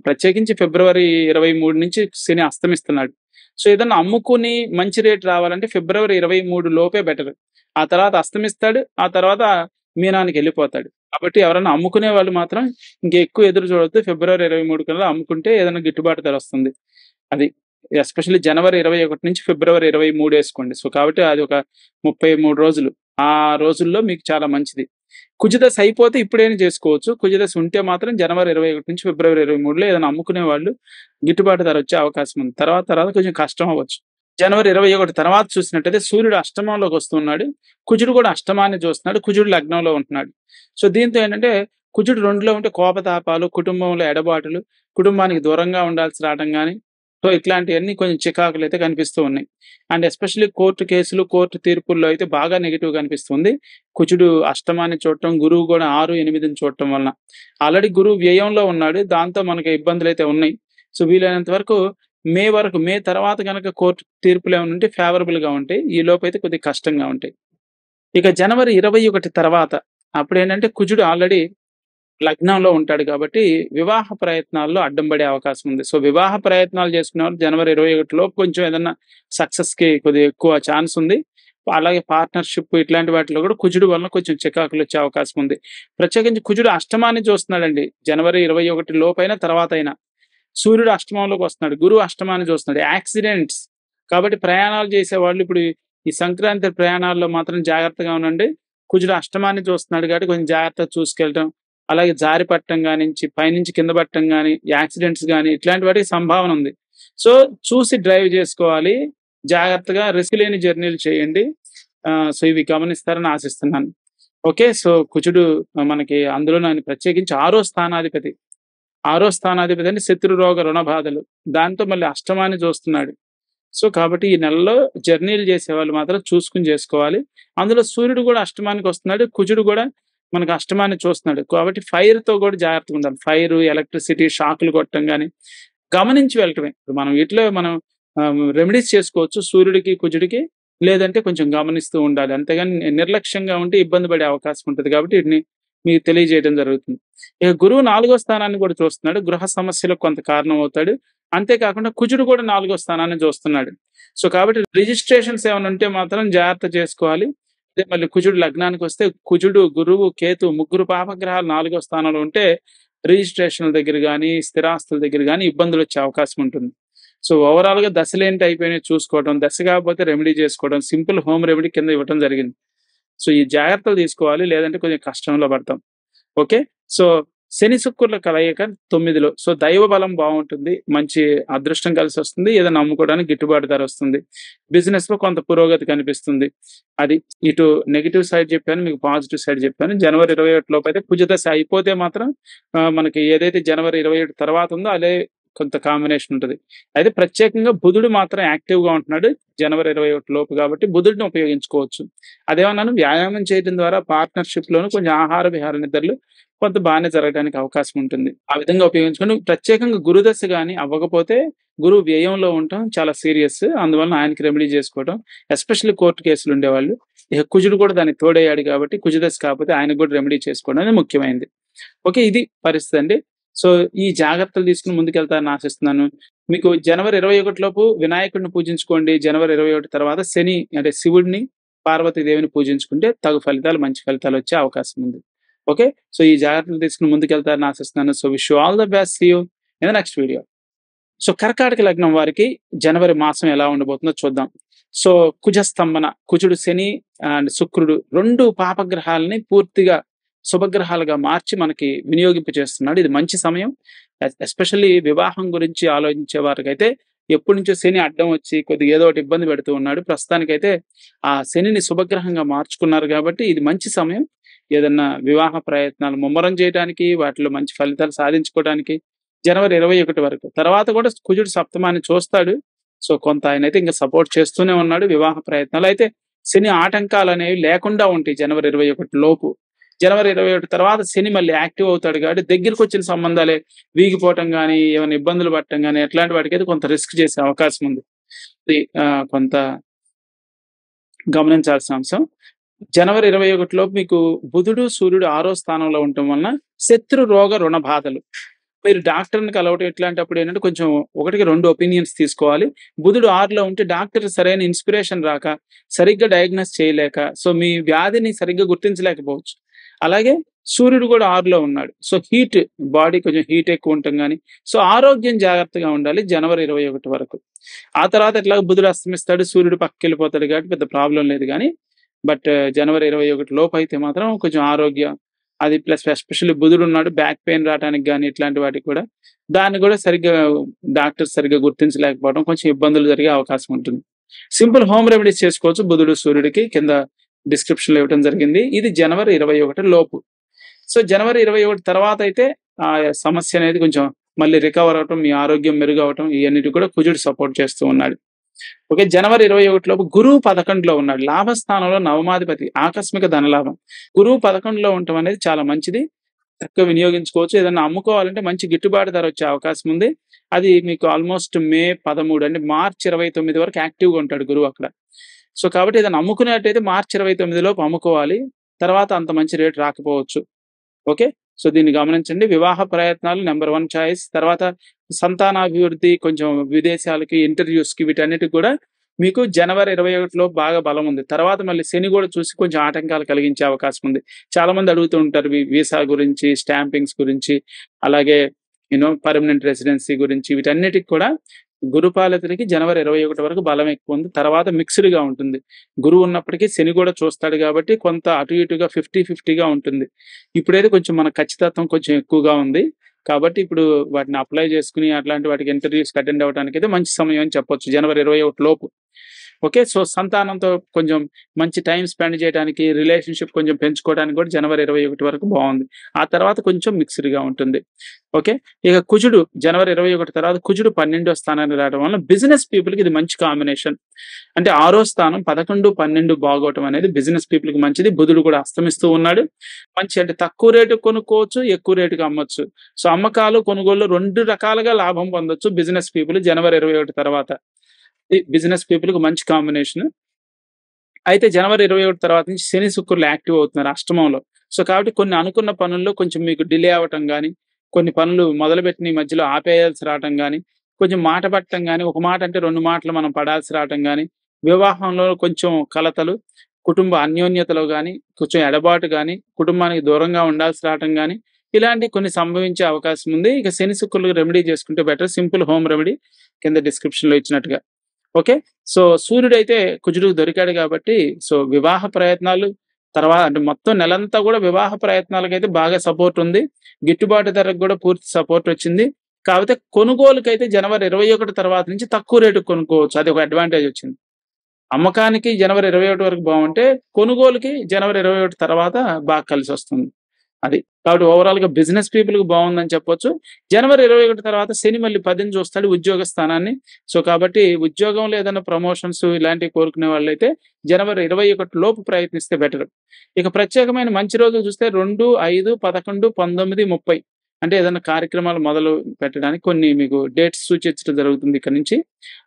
ప్రత్యేకించి ఫిబ్రవరి 23 నుంచి శని అస్తమిస్తున్నాడు. సో, ఏదన్నా అమ్ముకుని మంచి రేట్ రావాలంటే ఫిబ్రవరి 23 లోపే బెటర్. ఆ తర్వాత అస్తమిస్తాడు. ఆ తర్వాత మీనానికెళ్ళిపోతాడు. కాబట్టి ఎవరైనా అమ్ముకునే వాళ్ళు మాత్రం ఇంకెక్కువ ఎదురు చూడొద్దు. ఫిబ్రవరి 23 కల్లా అమ్ముకుంటే ఏదైనా గిట్టుబాటు ధర వస్తుంది. అది. ఎస్పెషల్లీ జనవరి 21 నుంచి ఫిబ్రవరి 23 ఏసుకోండి. సో, కాబట్టి అది ఒక 33 రోజులు. ఆ రోజుల్లో మీకు చాలా మంచిది. కుజదశ అయిపోతే ఇప్పుడైనా చేసుకోవచ్చు. కుజదశ ఉంటే మాత్రం జనవరి 21 నుంచి ఫిబ్రవరి 23లో ఏదైనా అమ్ముకునే వాళ్ళు గిట్టుబాటు ధర వచ్చే అవకాశం ఉంది. తర్వాత కొంచెం కష్టం అవ్వచ్చు. జనవరి 21 తర్వాత చూసినట్టయితే సూర్యుడు అష్టమంలోకి వస్తున్నాడు. కుజుడు కూడా అష్టమాన్ని చూస్తున్నాడు. కుజుడు లగ్నంలో ఉంటున్నాడు. సో, దీంతో ఏంటంటే కుజుడు 2లో ఉంటే కోపతాపాలు, కుటుంబంలో ఎడబాటులు, కుటుంబానికి దూరంగా ఉండాల్సి రావడం గాని, సో, ఇట్లాంటియన్నీ కొంచెం చికాకులైతే కనిపిస్తూ ఉన్నాయి. అండ్ ఎస్పెషల్లీ కోర్టు కేసులు, కోర్టు తీర్పుల్లో అయితే బాగా నెగెటివ్ కనిపిస్తుంది. కుజుడు అష్టమాన్ని చూడటం, గురువు కూడా 6, 8ని చూడటం వలన. ఆల్రెడీ గురువు వ్యయంలో ఉన్నాడు. దాంతో మనకి ఇబ్బందులైతే ఉన్నాయి. సో, వీలైనంత వరకు మే తర్వాత గనక కోర్టు తీర్పులేమన్నా ఉంటే ఫేవరబుల్‌గా ఉంటాయి. ఈ లోపైతే కొద్దిగా కష్టంగా ఉంటాయి. ఇక జనవరి 21 తర్వాత అప్పుడేంటంటే కుజుడు ఆల్రెడీ లగ్నంలో ఉంటాడు కాబట్టి వివాహ ప్రయత్నాల్లో అడ్డం పడే అవకాశం ఉంది. సో, వివాహ ప్రయత్నాలు చేసుకునేవాళ్ళు జనవరి 21 లోపు కొంచెం ఏదన్నా సక్సెస్‌కి కొద్దిగా ఎక్కువ ఛాన్స్ ఉంది. అలాగే పార్ట్నర్‌షిప్ ఇట్లాంటి వాటిలో కూడా కుజుడు వలన కొంచెం చికాకులొచ్చే అవకాశం ఉంది. ప్రత్యేకించి కుజుడు అష్టమాన్ని చూస్తున్నాడండి. జనవరి 21 లోపైనా తర్వాతైనా. సూర్యుడు అష్టమంలోకి వస్తున్నాడు. గురువు అష్టమాన్ని చూస్తున్నాడు. యాక్సిడెంట్స్ కాబట్టి ప్రయాణాలు చేసేవాళ్ళు ఇప్పుడు ఈ సంక్రాంతి ప్రయాణాల్లో మాత్రం జాగ్రత్తగా ఉండండి. కుజుడు అష్టమాన్ని చూస్తున్నాడు కాబట్టి కొంచెం జాగ్రత్తగా చూసుకెళ్ళటం. అలాగే జారి పడటం గానించి, పైనుంచి కింద పడటం గాని, యాక్సిడెంట్స్ గాని ఇట్లాంటి వాటికి సంభావన ఉంది. సో, చూసి డ్రైవ్ చేసుకోవాలి. జాగ్రత్తగా రిస్క్ లేని జర్నీలు చేయండి. సో, ఇవి గమనిస్తారని ఆశిస్తున్నాను. ఓకే. సో, కుజుడు మనకి అందులోను ఆయన ప్రత్యేకించి 6వ స్థానాధిపతి. 6వ స్థానాధిపతి అంటే శత్రు రోగ రుణ బాధలు. దాంతో మళ్ళీ అష్టమాన్ని చూస్తున్నాడు. సో, కాబట్టి ఈ నెలలో జర్నీలు చేసేవాళ్ళు మాత్రం చూసుకొని చేసుకోవాలి. అందులో సూర్యుడు కూడా అష్టమానికి వస్తున్నాడు. కుజుడు కూడా మనకు అష్టమాన్ని చూస్తున్నాడు. కాబట్టి ఫైర్‌తో కూడా జాగ్రత్తగా ఉండాలి. ఫైరు, ఎలక్ట్రిసిటీ, షాకులు కొట్టడం గాని గమనించి వెళ్ళటమే. ఇప్పుడు మనం వీటిలో మనం రెమెడీస్ చేసుకోవచ్చు సూర్యుడికి, కుజుడికి. లేదంటే కొంచెం గమనిస్తూ ఉండాలి. అంతేగాని నిర్లక్ష్యంగా ఉంటే ఇబ్బంది పడే అవకాశం ఉంటది. కాబట్టి వీటిని మీకు తెలియజేయడం జరుగుతుంది. ఇక గురువు 4వ స్థానాన్ని కూడా చూస్తున్నాడు. గృహ సమస్యలకు కొంత కారణం అవుతాడు. అంతేకాకుండా కుజుడు కూడా 4వ స్థానాన్ని చూస్తున్నాడు. సో, కాబట్టి రిజిస్ట్రేషన్స్ ఏమైనా ఉంటే మాత్రం జాగ్రత్త చేసుకోవాలి. అదే మళ్ళీ కుజుడు లగ్నానికొస్తే కుజుడు, గురువు, కేతు ముగ్గురు పాపగ్రహాలు 4వ స్థానంలో ఉంటే రిజిస్ట్రేషన్‌ల దగ్గర గాని, స్థిరాస్తుల దగ్గర గాని ఇబ్బందులొచ్చే అవకాశం ఉంటుంది. సో, ఓవరాల్‌గా దశలేంటి అయిపోయినాయి చూసుకోవడం, దశ కాకపోతే రెమెడీ చేసుకోవడం, సింపుల్ హోమ్ రెమెడీ కింద ఇవ్వటం జరిగింది. సో, ఈ జాగ్రత్తలు తీసుకోవాలి. లేదంటే కొంచెం కష్టంలో పడతాం. ఓకే. సో, శని శుక్రుల కలయిక 9లో. సో, దైవ బలం బావుంటుంది. మంచి అదృష్టం కలిసొస్తుంది. ఏదైనా అమ్ముకోవడానికి గిట్టుబాటు ధర వస్తుంది. బిజినెస్‌లో కొంత పురోగతి కనిపిస్తుంది. అది. ఇటు నెగెటివ్ సైడ్ చెప్పాను. మీకు పాజిటివ్ సైడ్ చెప్పాను. జనవరి 21 లోపైతే కుజదశ అయిపోతే మాత్రం మనకి ఏదైతే జనవరి 21 తర్వాత ఉందో అదే కొంత కాంబినేషన్ ఉంటది. అయితే ప్రత్యేకంగా బుధుడు మాత్రం యాక్టివ్‌గా ఉంటున్నాడు. జనవరి 21 లోపు కాబట్టి బుధుడిని ఉపయోగించుకోవచ్చు. అదేమన్నాను వ్యాయామం చేయడం ద్వారా పార్ట్నర్‌షిప్‌లోను కొంచెం ఆహార విహార నిద్రలు కొంత బానే జరగడానికి అవకాశం ఉంటుంది. ఆ విధంగా ఉపయోగించుకొని ప్రత్యేకంగా గురుదశ గాని అవ్వకపోతే గురువు వ్యయంలో ఉండటం చాలా సీరియస్. అందువలన ఆయనకి రెమెడీ చేసుకోవడం. ఎస్పెషల్లీ కోర్టు కేసులు ఉండేవాళ్ళు. ఇక కుజుడు కూడా దానికి తోడయ్యాడు కాబట్టి కుజదశ కాకపోతే ఆయనకు కూడా రెమెడీ చేసుకోవడం అనేది ముఖ్యమైనది. ఓకే. ఇది పరిస్థితి అండి. సో, ఈ జాగ్రత్తలు తీసుకొని ముందుకెళ్తారని ఆశిస్తున్నాను. మీకు జనవరి 21 లోపు వినాయకుడిని పూజించుకోండి. జనవరి 21 తర్వాత శని అంటే శివుడిని, పార్వతీదేవిని పూజించుకుంటే తగు ఫలితాలు, మంచి ఫలితాలు వచ్చే అవకాశం ఉంది. ఓకే. సో, ఈ జాగ్రత్తలు తీసుకొని ముందుకెళ్తారని ఆశిస్తున్నాను. So, wish you all the best. See you in the next video. So, కర్కాటక లగ్నం వారికి జనవరి మాసం ఎలా ఉండబోతుందో చూద్దాం. సో, కుజస్తంభన కుజుడు, శని అండ్ శుక్రుడు 2 పాపగ్రహాలని పూర్తిగా శుభగ్రహాలుగా మార్చి మనకి వినియోగింపచేస్తున్నాడు. ఇది మంచి సమయం. ఎస్పెషల్లీ వివాహం గురించి ఆలోచించే వారికైతే ఎప్పటినుంచో శని అడ్డం వచ్చి కొద్దిగా ఏదో ఒకటి ఇబ్బంది పెడుతూ ఉన్నాడు. ప్రస్తుతానికైతే ఆ శనిని శుభగ్రహంగా మార్చుకున్నారు కాబట్టి ఇది మంచి సమయం. ఏదన్నా వివాహ ప్రయత్నాలు ముమ్మరం చేయటానికి, వాటిలో మంచి ఫలితాలు సాధించుకోవడానికి జనవరి 21 వరకు. తర్వాత కూడా కుజుడు సప్తమాన్ని చూస్తాడు. సో, కొంత ఆయనైతే ఇంక సపోర్ట్ చేస్తూనే ఉన్నాడు వివాహ ప్రయత్నాలు. అయితే శని ఆటంకాలనేవి లేకుండా ఉంటాయి జనవరి 21 లోపు. జనవరి 21 తర్వాత శని మళ్ళీ యాక్టివ్ అవుతాడు కాబట్టి దగ్గరికొచ్చిన సంబంధాలే వీగిపోవటం గానీ, ఏమైనా ఇబ్బందులు పడటం గానీ, అట్లాంటి వాటికైతే కొంత రిస్క్ చేసే అవకాశం ఉంది. ఇది కొంత గమనించాల్సిన అంశం. జనవరి 21 లోపు మీకు బుధుడు, సూర్యుడు 6వ స్థానంలో ఉండటం వలన శత్రు రోగ రుణ బాధలు. మీరు డాక్టర్‌ని కలవటం ఇట్లాంటప్పుడు ఏంటంటే కొంచెం 1కి 2 ఒపీనియన్స్ తీసుకోవాలి. బుధుడు 6లో ఉంటే డాక్టర్ సరైన ఇన్‌స్పిరేషన్ రాక, సరిగ్గా డయాగ్నోస్ చేయలేక, సో, మీ వ్యాధిని సరిగ్గా గుర్తించలేకపోవచ్చు. అలాగే సూర్యుడు కూడా 6లో ఉన్నాడు. సో, బాడీ కొంచెం హీట్ ఎక్కువ ఉండటం గాని, సో, ఆరోగ్యం జాగ్రత్తగా ఉండాలి జనవరి 21 వరకు. ఆ తర్వాత ఎట్లాగో బుధుడు అస్తమిస్తాడు, సూర్యుడు పక్కకెళ్ళిపోతాడు కాబట్టి పెద్ద ప్రాబ్లమ్ లేదు గానీ, బట్ జనవరి 21 లోపయితే మాత్రం కొంచెం ఆరోగ్యం అది ప్లస్ ఎస్పెషల్లీ బుధుడున్నాడు. బ్యాక్ పెయిన్ రావటానికి గాని, ఇట్లాంటి వాటికి కూడా దాన్ని కూడా సరిగ్గా డాక్టర్స్ సరిగ్గా గుర్తించలేకపోవడం కొంచెం ఇబ్బందులు జరిగే అవకాశం ఉంటుంది. సింపుల్ హోమ్ రెమెడీస్ చేసుకోవచ్చు బుధుడు, సూర్యుడికి కింద డిస్క్రిప్షన్‌లో ఇవ్వటం జరిగింది. ఇది జనవరి 21 లోపు. సో, జనవరి 21 తర్వాతయితే ఆ సమస్య అనేది కొంచెం మళ్ళీ రికవర్ అవ్వటం, మీ ఆరోగ్యం మెరుగవ్వటం ఇయన్నిటికి కూడా కుజుడు సపోర్ట్ చేస్తూ ఉన్నాడు. ఓకే. జనవరి 21 లోపు గురువు 11లో ఉన్నాడు. లాభస్థానంలో నవమాధిపతి. ఆకస్మిక ధనలాభం. గురువు 11లో ఉండటం అనేది చాలా మంచిది. చక్కగా వినియోగించుకోవచ్చు. ఏదన్నా అమ్ముకోవాలంటే మంచి గిట్టుబాటు ధర వచ్చే అవకాశం ఉంది. అది మీకు ఆల్మోస్ట్ మే 13 అంటే మార్చి 29 వరకు యాక్టివ్‌గా ఉంటాడు గురువు అక్కడ. సో, కాబట్టి ఏదైనా అమ్ముకునేట్టయితే మార్చి 29 లోపు అమ్ముకోవాలి. తర్వాత అంత మంచి రేట్ రాకపోవచ్చు. ఓకే. సో, దీన్ని గమనించండి. వివాహ ప్రయత్నాలు నంబర్ 1 చాయిస్. తర్వాత సంతానాభివృద్ధి, కొంచెం విదేశాలకి, ఇంటర్‌వ్యూస్‌కి వీటన్నిటికి కూడా మీకు జనవరి 21లో బాగా బలం ఉంది. తర్వాత మళ్ళీ శని కూడా చూసి కొంచెం ఆటంకాలు కలిగించే అవకాశం ఉంది. చాలామంది అడుగుతూ ఉంటారు వీసా గురించి, స్టాంపింగ్స్ గురించి, అలాగే పర్మనెంట్ రెసిడెన్సీ గురించి వీటన్నిటికి కూడా గురుపాలితుడికి జనవరి 21 వరకు బలం ఎక్కువ ఉంది. తర్వాత మిక్స్‌డ్‌గా ఉంటుంది. గురువు ఉన్నప్పటికీ శని కూడా చూస్తాడు కాబట్టి కొంత అటు ఇటుగా 50-50గా ఉంటుంది. ఇప్పుడైతే కొంచెం మన ఖచ్చితత్వం కొంచెం ఎక్కువగా ఉంది. కాబట్టి ఇప్పుడు వాటిని అప్లై చేసుకొని అట్లాంటి వాటికి ఇంటర్‌వ్యూస్‌కి అటెండ్ అవ్వడానికైతే మంచి సమయం అని చెప్పొచ్చు జనవరి 21 లోపు. ఓకే. సో, సంతానంతో కొంచెం మంచి టైమ్ స్పెండ్ చేయడానికి, రిలేషన్‌షిప్ కొంచెం పెంచుకోవడానికి కూడా జనవరి 21 వరకు బావుంది. ఆ తర్వాత కొంచెం మిక్స్‌డ్‌గా ఉంటుంది. ఓకే. ఇక కుజుడు జనవరి 21 తర్వాత కుజుడు 12వ స్థానానికి రావడం వల్ల బిజినెస్ పీపుల్‌కి ఇది మంచి కాంబినేషన్. అంటే 6వ స్థానం 11, 12 బాగోవటం అనేది బిజినెస్ పీపుల్‌కి మంచిది. బుధుడు కూడా అస్తమిస్తూ ఉన్నాడు. మంచి అంటే తక్కువ రేటుకి కొనుక్కోవచ్చు, ఎక్కువ రేటుకి అమ్మొచ్చు. సో, అమ్మకాలు, కొనుగోళ్ళు 2 రకాలుగా లాభం పొందొచ్చు బిజినెస్ పీపుల్ జనవరి 21 తర్వాత. బిజినెస్ పీపుల్‌కి మంచి కాంబినేషన్. అయితే జనవరి 21 తర్వాత నుంచి శని, శుక్రులు యాక్టివ్ అవుతున్నారు అష్టమంలో. సో, కాబట్టి కొన్ని అనుకున్న పనుల్లో కొంచెం మీకు డిలే అవ్వటం గాని, కొన్ని పనులు మొదలుపెట్టిన ఈ మధ్యలో ఆపేయాల్సి రావటం గాని, కొంచెం మాట పడటం గాని, ఒక మాట అంటే 2 మాటలు మనం పడాల్సి రావటం గాని, వివాహంలో కొంచెం కలతలు, కుటుంబ అన్యోన్యతలో గాని, కొంచెం ఎడబాటు గాని, కుటుంబానికి దూరంగా ఉండాల్సి రావటం గాని, ఇలాంటివి కొన్ని సంభవించే అవకాశం ఉంది. ఇక శని, శుక్రులకు రెమెడీ చేసుకుంటే బెటర్. సింపుల్ హోమ్ రెమెడీ కింద డిస్క్రిప్షన్‌లో ఇచ్చినట్టుగా. ఓకే. సో, సూర్యుడైతే కుజుడుకి దొరికాడు కాబట్టి, సో, వివాహ ప్రయత్నాలు తర్వాత అంటే మొత్తం నెలంతా కూడా వివాహ ప్రయత్నాలకైతే బాగా సపోర్ట్ ఉంది. గిట్టుబాటు ధరకు కూడా పూర్తి సపోర్ట్ వచ్చింది. కాకపోతే కొనుగోలుకైతే జనవరి 21 తర్వాత నుంచి తక్కువ రేటుకి కొనుక్కోవచ్చు. అది ఒక అడ్వాంటేజ్ వచ్చింది. అమ్మకానికి జనవరి 21 వరకు బావుంటే, కొనుగోలుకి జనవరి 21 తర్వాత బాగా కలిసొస్తుంది. అది. కాబట్టి ఓవరాల్‌గా బిజినెస్ పీపుల్‌కి బావుందని చెప్పొచ్చు. జనవరి 21 తర్వాత శని మళ్ళీ 10ని చూస్తాడు ఉద్యోగ స్థానాన్ని. సో, కాబట్టి ఉద్యోగంలో ఏదైనా ప్రమోషన్స్ ఇలాంటివి కోరుకునే వాళ్ళైతే జనవరి 21 లోపు ప్రయత్నిస్తే బెటర్. ఇక ప్రత్యేకమైన మంచి రోజులు చూస్తే 2, 5, 11, 19, 30 అంటే ఏదైనా కార్యక్రమాలు మొదలు పెట్టడానికి కొన్ని మీకు డేట్స్ సూచించడం జరుగుతుంది ఇక్కడి నుంచి.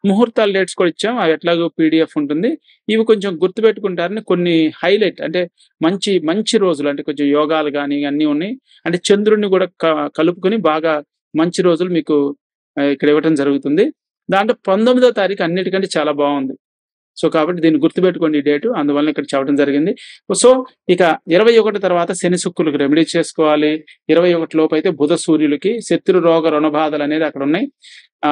ముహూర్తాల డేట్స్ కూడా ఇచ్చాం. అవి ఎట్లాగో పీడీఎఫ్ ఉంటుంది. ఇవి కొంచెం గుర్తుపెట్టుకుంటారని కొన్ని హైలైట్ అంటే మంచి రోజులు అంటే కొంచెం యోగాలు గాని అన్నీ ఉన్నాయి. అంటే చంద్రుడిని కూడా కలుపుకొని బాగా మంచి రోజులు మీకు ఇక్కడ ఇవ్వటం జరుగుతుంది. దాంట్లో 19వ తారీఖు అన్నిటికంటే చాలా బావుంది. సో, కాబట్టి దీన్ని గుర్తుపెట్టుకోండి ఈ డేటు. అందువలన ఇక్కడ చెప్పడం జరిగింది. సో, ఇక 21 తర్వాత శని, శుక్రులకు రెమెడీ చేసుకోవాలి. 21 లోపైతే బుధ, సూర్యులకి శత్రు రోగ రుణబాధలనేది అక్కడున్నాయి.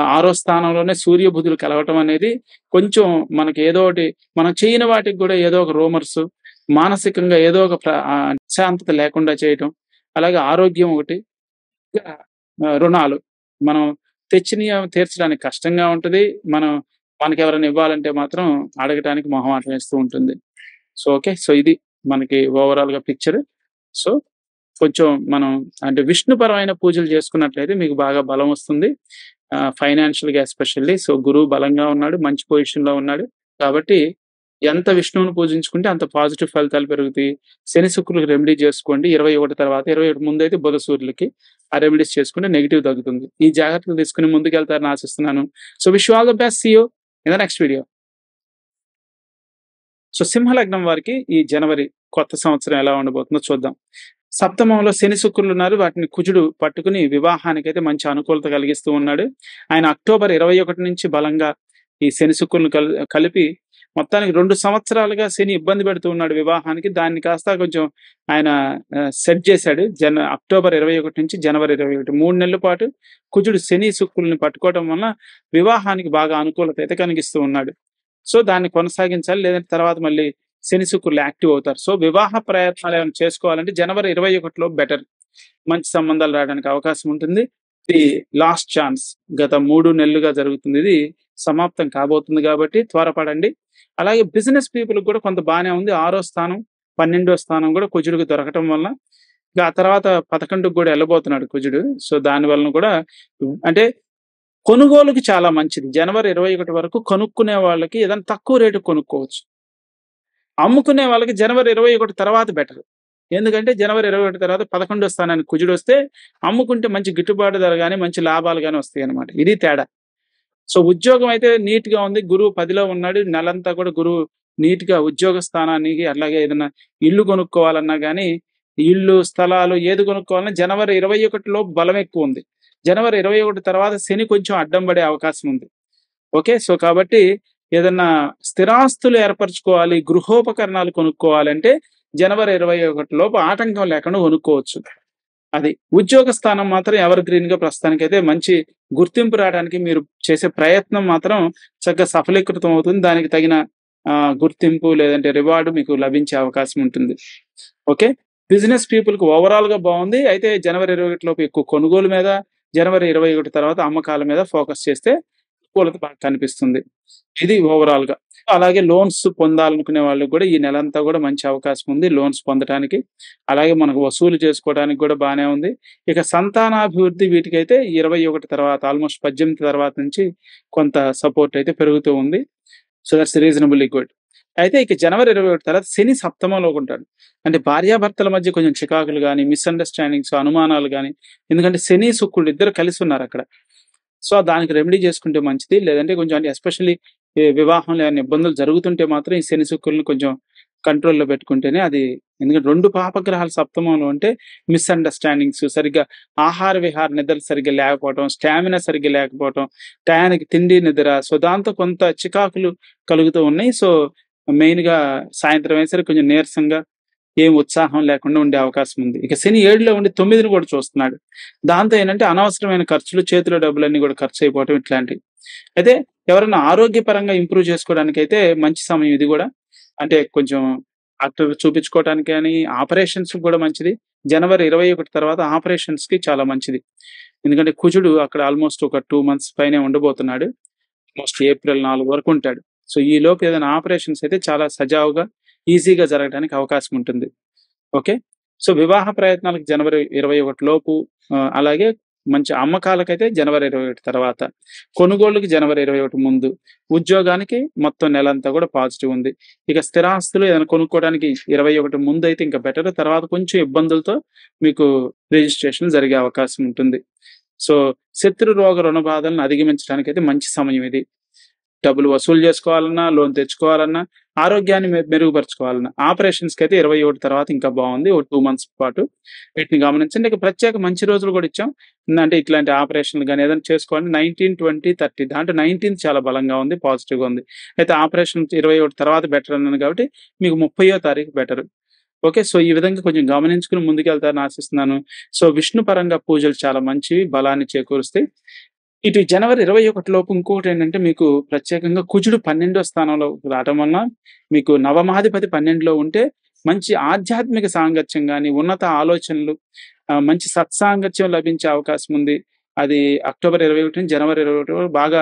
6వ స్థానంలోనే సూర్య, బుధులు కలవటం అనేది కొంచెం మనకి ఏదో ఒకటి మనం చేయని వాటికి కూడా ఏదో ఒక రూమర్స్, మానసికంగా ఏదో ఒక శాంతత లేకుండా చేయటం. అలాగే ఆరోగ్యం ఒకటి. ఇంకా రుణాలు. మనం తెచ్చినయి తీర్చడానికి కష్టంగా ఉంటది. మనకెవరైనా ఇవ్వాలంటే మాత్రం అడగటానికి మొహమాటం వేస్తూ ఉంటుంది. So, okay. సో, ఇది మనకి ఓవరాల్‌గా పిక్చర్. సో, కొంచెం మనం అంటే విష్ణుపరమైన పూజలు చేసుకున్నట్లయితే మీకు బాగా బలమొస్తుంది. ఫైనాన్షియల్‌గా ఎస్పెషల్లీ. సో, గురువు బలంగా ఉన్నాడు. మంచి పొజిషన్‌లో ఉన్నాడు. కాబట్టి ఎంత విష్ణువుని పూజించుకుంటే అంత పాజిటివ్ ఫలితాలు పెరుగుతాయి. శని, శుక్రులకు రెమెడీ చేసుకోండి. 21 తర్వాత 21 ముందైతే బుధ, సూర్యులకి ఆ రెమెడీస్ చేసుకుంటే నెగెటివ్ తగ్గుతుంది. ఈ జాగ్రత్తలు తీసుకొని ముందుకెళ్తారని ఆశిస్తున్నాను. So, wish you all the best. See you in the next video. So, సింహ లగ్నం వారికి ఈ జనవరి కొత్త సంవత్సరం ఎలా ఉండబోతుందో చూద్దాం. సప్తమంలో శని, శుక్రులున్నారు. వాటిని కుజుడు పట్టుకుని వివాహానికైతే మంచి అనుకూలత కలిగిస్తూ ఉన్నాడు. ఆయన అక్టోబర్ 21 నుంచి బలంగా ఈ శని, శుక్రులను కలిపి మొత్తానికి 2 సంవత్సరాలుగా శని ఇబ్బంది పెడుతూ ఉన్నాడు వివాహానికి. దాన్ని కాస్త కొంచెం ఆయన సెట్ చేశాడు. అక్టోబర్ 21 నుంచి జనవరి 21 3 నెలల పాటు కుజుడు శని, శుక్రుల్ని పట్టుకోవడం వలన వివాహానికి బాగా అనుకూలత అయితే కలిగిస్తూ ఉన్నాడు. సో, దాన్ని కొనసాగించాలి. లేదంటే తర్వాత మళ్ళీ శని, శుక్రులు యాక్టివ్ అవుతారు. సో, వివాహ ప్రయత్నాలు ఏమైనా చేసుకోవాలంటే జనవరి 21లో బెటర్. మంచి సంబంధాలు రావడానికి అవకాశం ఉంటుంది. ఇది లాస్ట్ ఛాన్స్. గత 3 నెలలుగా జరుగుతుంది. ఇది సమాప్తం కాబోతుంది కాబట్టి త్వరపడండి. అలాగే బిజినెస్ పీపుల్‌కి కూడా కొంత బానే ఉంది. 6వ స్థానం, 12వ స్థానం కూడా కుజుడికి దొరకటం వలన ఆ తర్వాత 11కి కూడా ఎళ్ళబోతున్నాడు కుజుడు. సో, దాని వలన కూడా అంటే కొనుగోలుకి చాలా మంచిది. జనవరి 21 వరకు కొనుక్కునే వాళ్ళకి ఏదైనా తక్కువ రేటుకి కొనుక్కోవచ్చు. అమ్ముకునే వాళ్ళకి జనవరి 21 తర్వాత బెటర్. ఎందుకంటే జనవరి 21 తర్వాత 11వ స్థానానికి కుజుడొస్తే అమ్ముకుంటే మంచి గిట్టుబాటు ధర గాని, మంచి లాభాలు గాని వస్తాయన్నమాట. ఇది తేడా. సో, ఉద్యోగం అయితే నీట్‌గా ఉంది. గురువు 10లో ఉన్నాడు. నెలంతా కూడా గురువు నీట్‌గా ఉద్యోగ స్థానానికి అలాగే ఏదైనా ఇల్లు కొనుక్కోవాలన్నా గాని, ఇల్లు, స్థలాలు ఏది కొనుక్కోవాలన్నా జనవరి 21 లోపు బలం ఎక్కువుంది. జనవరి 21 తర్వాత శని కొంచెం అడ్డం పడే అవకాశం ఉంది. ఓకే. సో, కాబట్టి ఏదన్నా స్థిరాస్తులు ఏర్పరచుకోవాలి, గృహోపకరణాలు కొనుక్కోవాలంటే జనవరి 21 లోపు ఆటంకం లేకుండా కొనుక్కోవచ్చు. అది. ఉద్యోగ స్థానం మాత్రం ఎవర్ గ్రీన్‌గా ప్రస్తుతానికైతే మంచి గుర్తింపు రావడానికి మీరు చేసే ప్రయత్నం మాత్రం చక్కగా సఫలీకృతం అవుతుంది. దానికి తగిన గుర్తింపు లేదంటే రివార్డ్ మీకు లభించే అవకాశం ఉంటుంది. ఓకే. బిజినెస్ పీపుల్‌కి ఓవరాల్‌గా బావుంది. అయితే జనవరి 21 లోపు ఎక్కువ కొనుగోలు మీద, జనవరి 21 తర్వాత అమ్మకాల మీద ఫోకస్ చేస్తే అనుకూలత బాగా కనిపిస్తుంది. ఇది ఓవరాల్‌గా. అలాగే లోన్స్ పొందాలనుకునే వాళ్ళకి కూడా ఈ నెలంతా కూడా మంచి అవకాశం ఉంది లోన్స్ పొందటానికి. అలాగే మనకు వసూలు చేసుకోవడానికి కూడా బానే ఉంది. ఇక సంతానాభివృద్ధి వీటికైతే 21 తర్వాత ఆల్‌మోస్ట్ 18 తర్వాత నుంచి కొంత సపోర్ట్ అయితే పెరుగుతూ ఉంది. So, that's reasonably good. అయితే ఇక జనవరి 21 తర్వాత శని సప్తమంలోకి ఉంటాడు. అంటే భార్యాభర్తల మధ్య కొంచెం చికాకులు గాని, మిస్‌అండర్‌స్టాండింగ్స్, అనుమానాలు గాని ఎందుకంటే శని, శుక్రుడు ఇద్దరు కలిసి ఉన్నారక్కడ. సో, దానికి రెమెడీ చేసుకుంటే మంచిది. లేదంటే కొంచెం అంటే ఎస్పెషల్లీ వివాహంలో ఏమైనా ఇబ్బందులు జరుగుతుంటే మాత్రం ఈ శని, శుక్రుల్ని కొంచెం కంట్రోల్‌లో పెట్టుకుంటేనే అది ఎందుకంటే 2 పాపగ్రహాలు సప్తమంలో ఉంటే మిస్‌అండర్‌స్టాండింగ్స్, సరిగ్గా ఆహార విహార నిద్రలు సరిగ్గా లేకపోవటం, స్టామినా సరిగ్గా లేకపోవటం, టయానికి తిండి, నిద్ర సో, దాంతో కొంత చికాకులు కలుగుతూ ఉన్నాయి. సో, మెయిన్‌గా సాయంత్రం అయ్యేసరికి కొంచెం నీరసంగా ఏం ఉత్సాహం లేకుండా ఉండే అవకాశం ఉంది. ఇక శని 7లో ఉండి 9ని కూడా చూస్తున్నాడు. దాంతో ఏంటంటే అనవసరమైన ఖర్చులు, చేతిలో డబ్బులన్నీ కూడా ఖర్చయిపోవటం ఇట్లాంటివి. అయితే ఎవరైనా ఆరోగ్యపరంగా ఇంప్రూవ్ చేసుకోవడానికైతే మంచి సమయం ఇది గూడా. అంటే కొంచెం డాక్టర్ చూపించుకోవటానికి గాని, ఆపరేషన్స్‌కి కూడా మంచిది. జనవరి 21 తర్వాత ఆపరేషన్స్‌కి చాలా మంచిది. ఎందుకంటే కుజుడు అక్కడ ఆల్‌మోస్ట్ ఒక 2 మంత్స్ పైనే ఉండబోతున్నాడు. ఆల్‌మోస్ట్ ఏప్రిల్ 4 వరకు ఉంటాడు. సో, ఈలోపు ఏదైనా ఆపరేషన్స్ అయితే చాలా సజావుగా, ఈజీగా జరగడానికి అవకాశం ఉంటుంది. ఓకే. సో, వివాహ ప్రయత్నాలకు జనవరి 21 లోపు అలాగే మంచి అమ్మకాలకైతే జనవరి 21 తర్వాత, కొనుగోలుకి జనవరి 21 ముందు, ఉద్యోగానికి మొత్తం నెలంతా కూడా పాజిటివ్ ఉంది. ఇక స్థిరాస్తులు ఏదైనా కొనుక్కోవడానికి 21 ముందైతే ఇంకా బెటర్. తర్వాత కొంచెం ఇబ్బందులతో మీకు రిజిస్ట్రేషన్ జరిగే అవకాశం ఉంటుంది. సో, శత్రు రోగ రుణ బాధలను అధిగమించడానికైతే మంచి సమయం ఇది. డబ్బులు వసూలు చేసుకోవాలన్నా, లోన్ తెచ్చుకోవాలన్నా, ఆరోగ్యాన్ని మెరుగుపరుచుకోవాలన్నా, ఆపరేషన్స్‌కైతే 21 తర్వాత ఇంకా బావుంది. ఒక 2 మంత్స్ పాటు. వీటిని గమనించండి. ఇక ప్రత్యేక మంచి రోజులు కూడా ఇచ్చాం. అంటే ఇట్లాంటి ఆపరేషన్‌లు గాని ఏదైనా చేసుకోవాలంటే 19, 20, 30 దాంట్లో 19థ్ చాలా బలంగా ఉంది. పాజిటివ్‌గా ఉంది. అయితే ఆపరేషన్ 21 తర్వాత బెటర్ అన్నాను కాబట్టి మీకు 30వ తారీఖు బెటర్. ఓకే. సో, ఈ విధంగా కొంచెం గమనించుకొని ముందుకెళ్తారని ఆశిస్తున్నాను. సో, విష్ణు పరంగా పూజలు చాలా మంచివి. బలాన్ని చేకూరుస్తాయి. ఇటు జనవరి 21 లోపు ఇంకోటేంటంటే మీకు ప్రత్యేకంగా కుజుడు 12వ స్థానంలో రావటం వలన మీకు నవమాధిపతి 12లో ఉంటే మంచి ఆధ్యాత్మిక సాంగత్యం గాని, ఉన్నత ఆలోచనలు, మంచి సత్సాంగత్యం లభించే అవకాశం ఉంది. అది అక్టోబర్ 21 నుంచి జనవరి 21 వరకు బాగా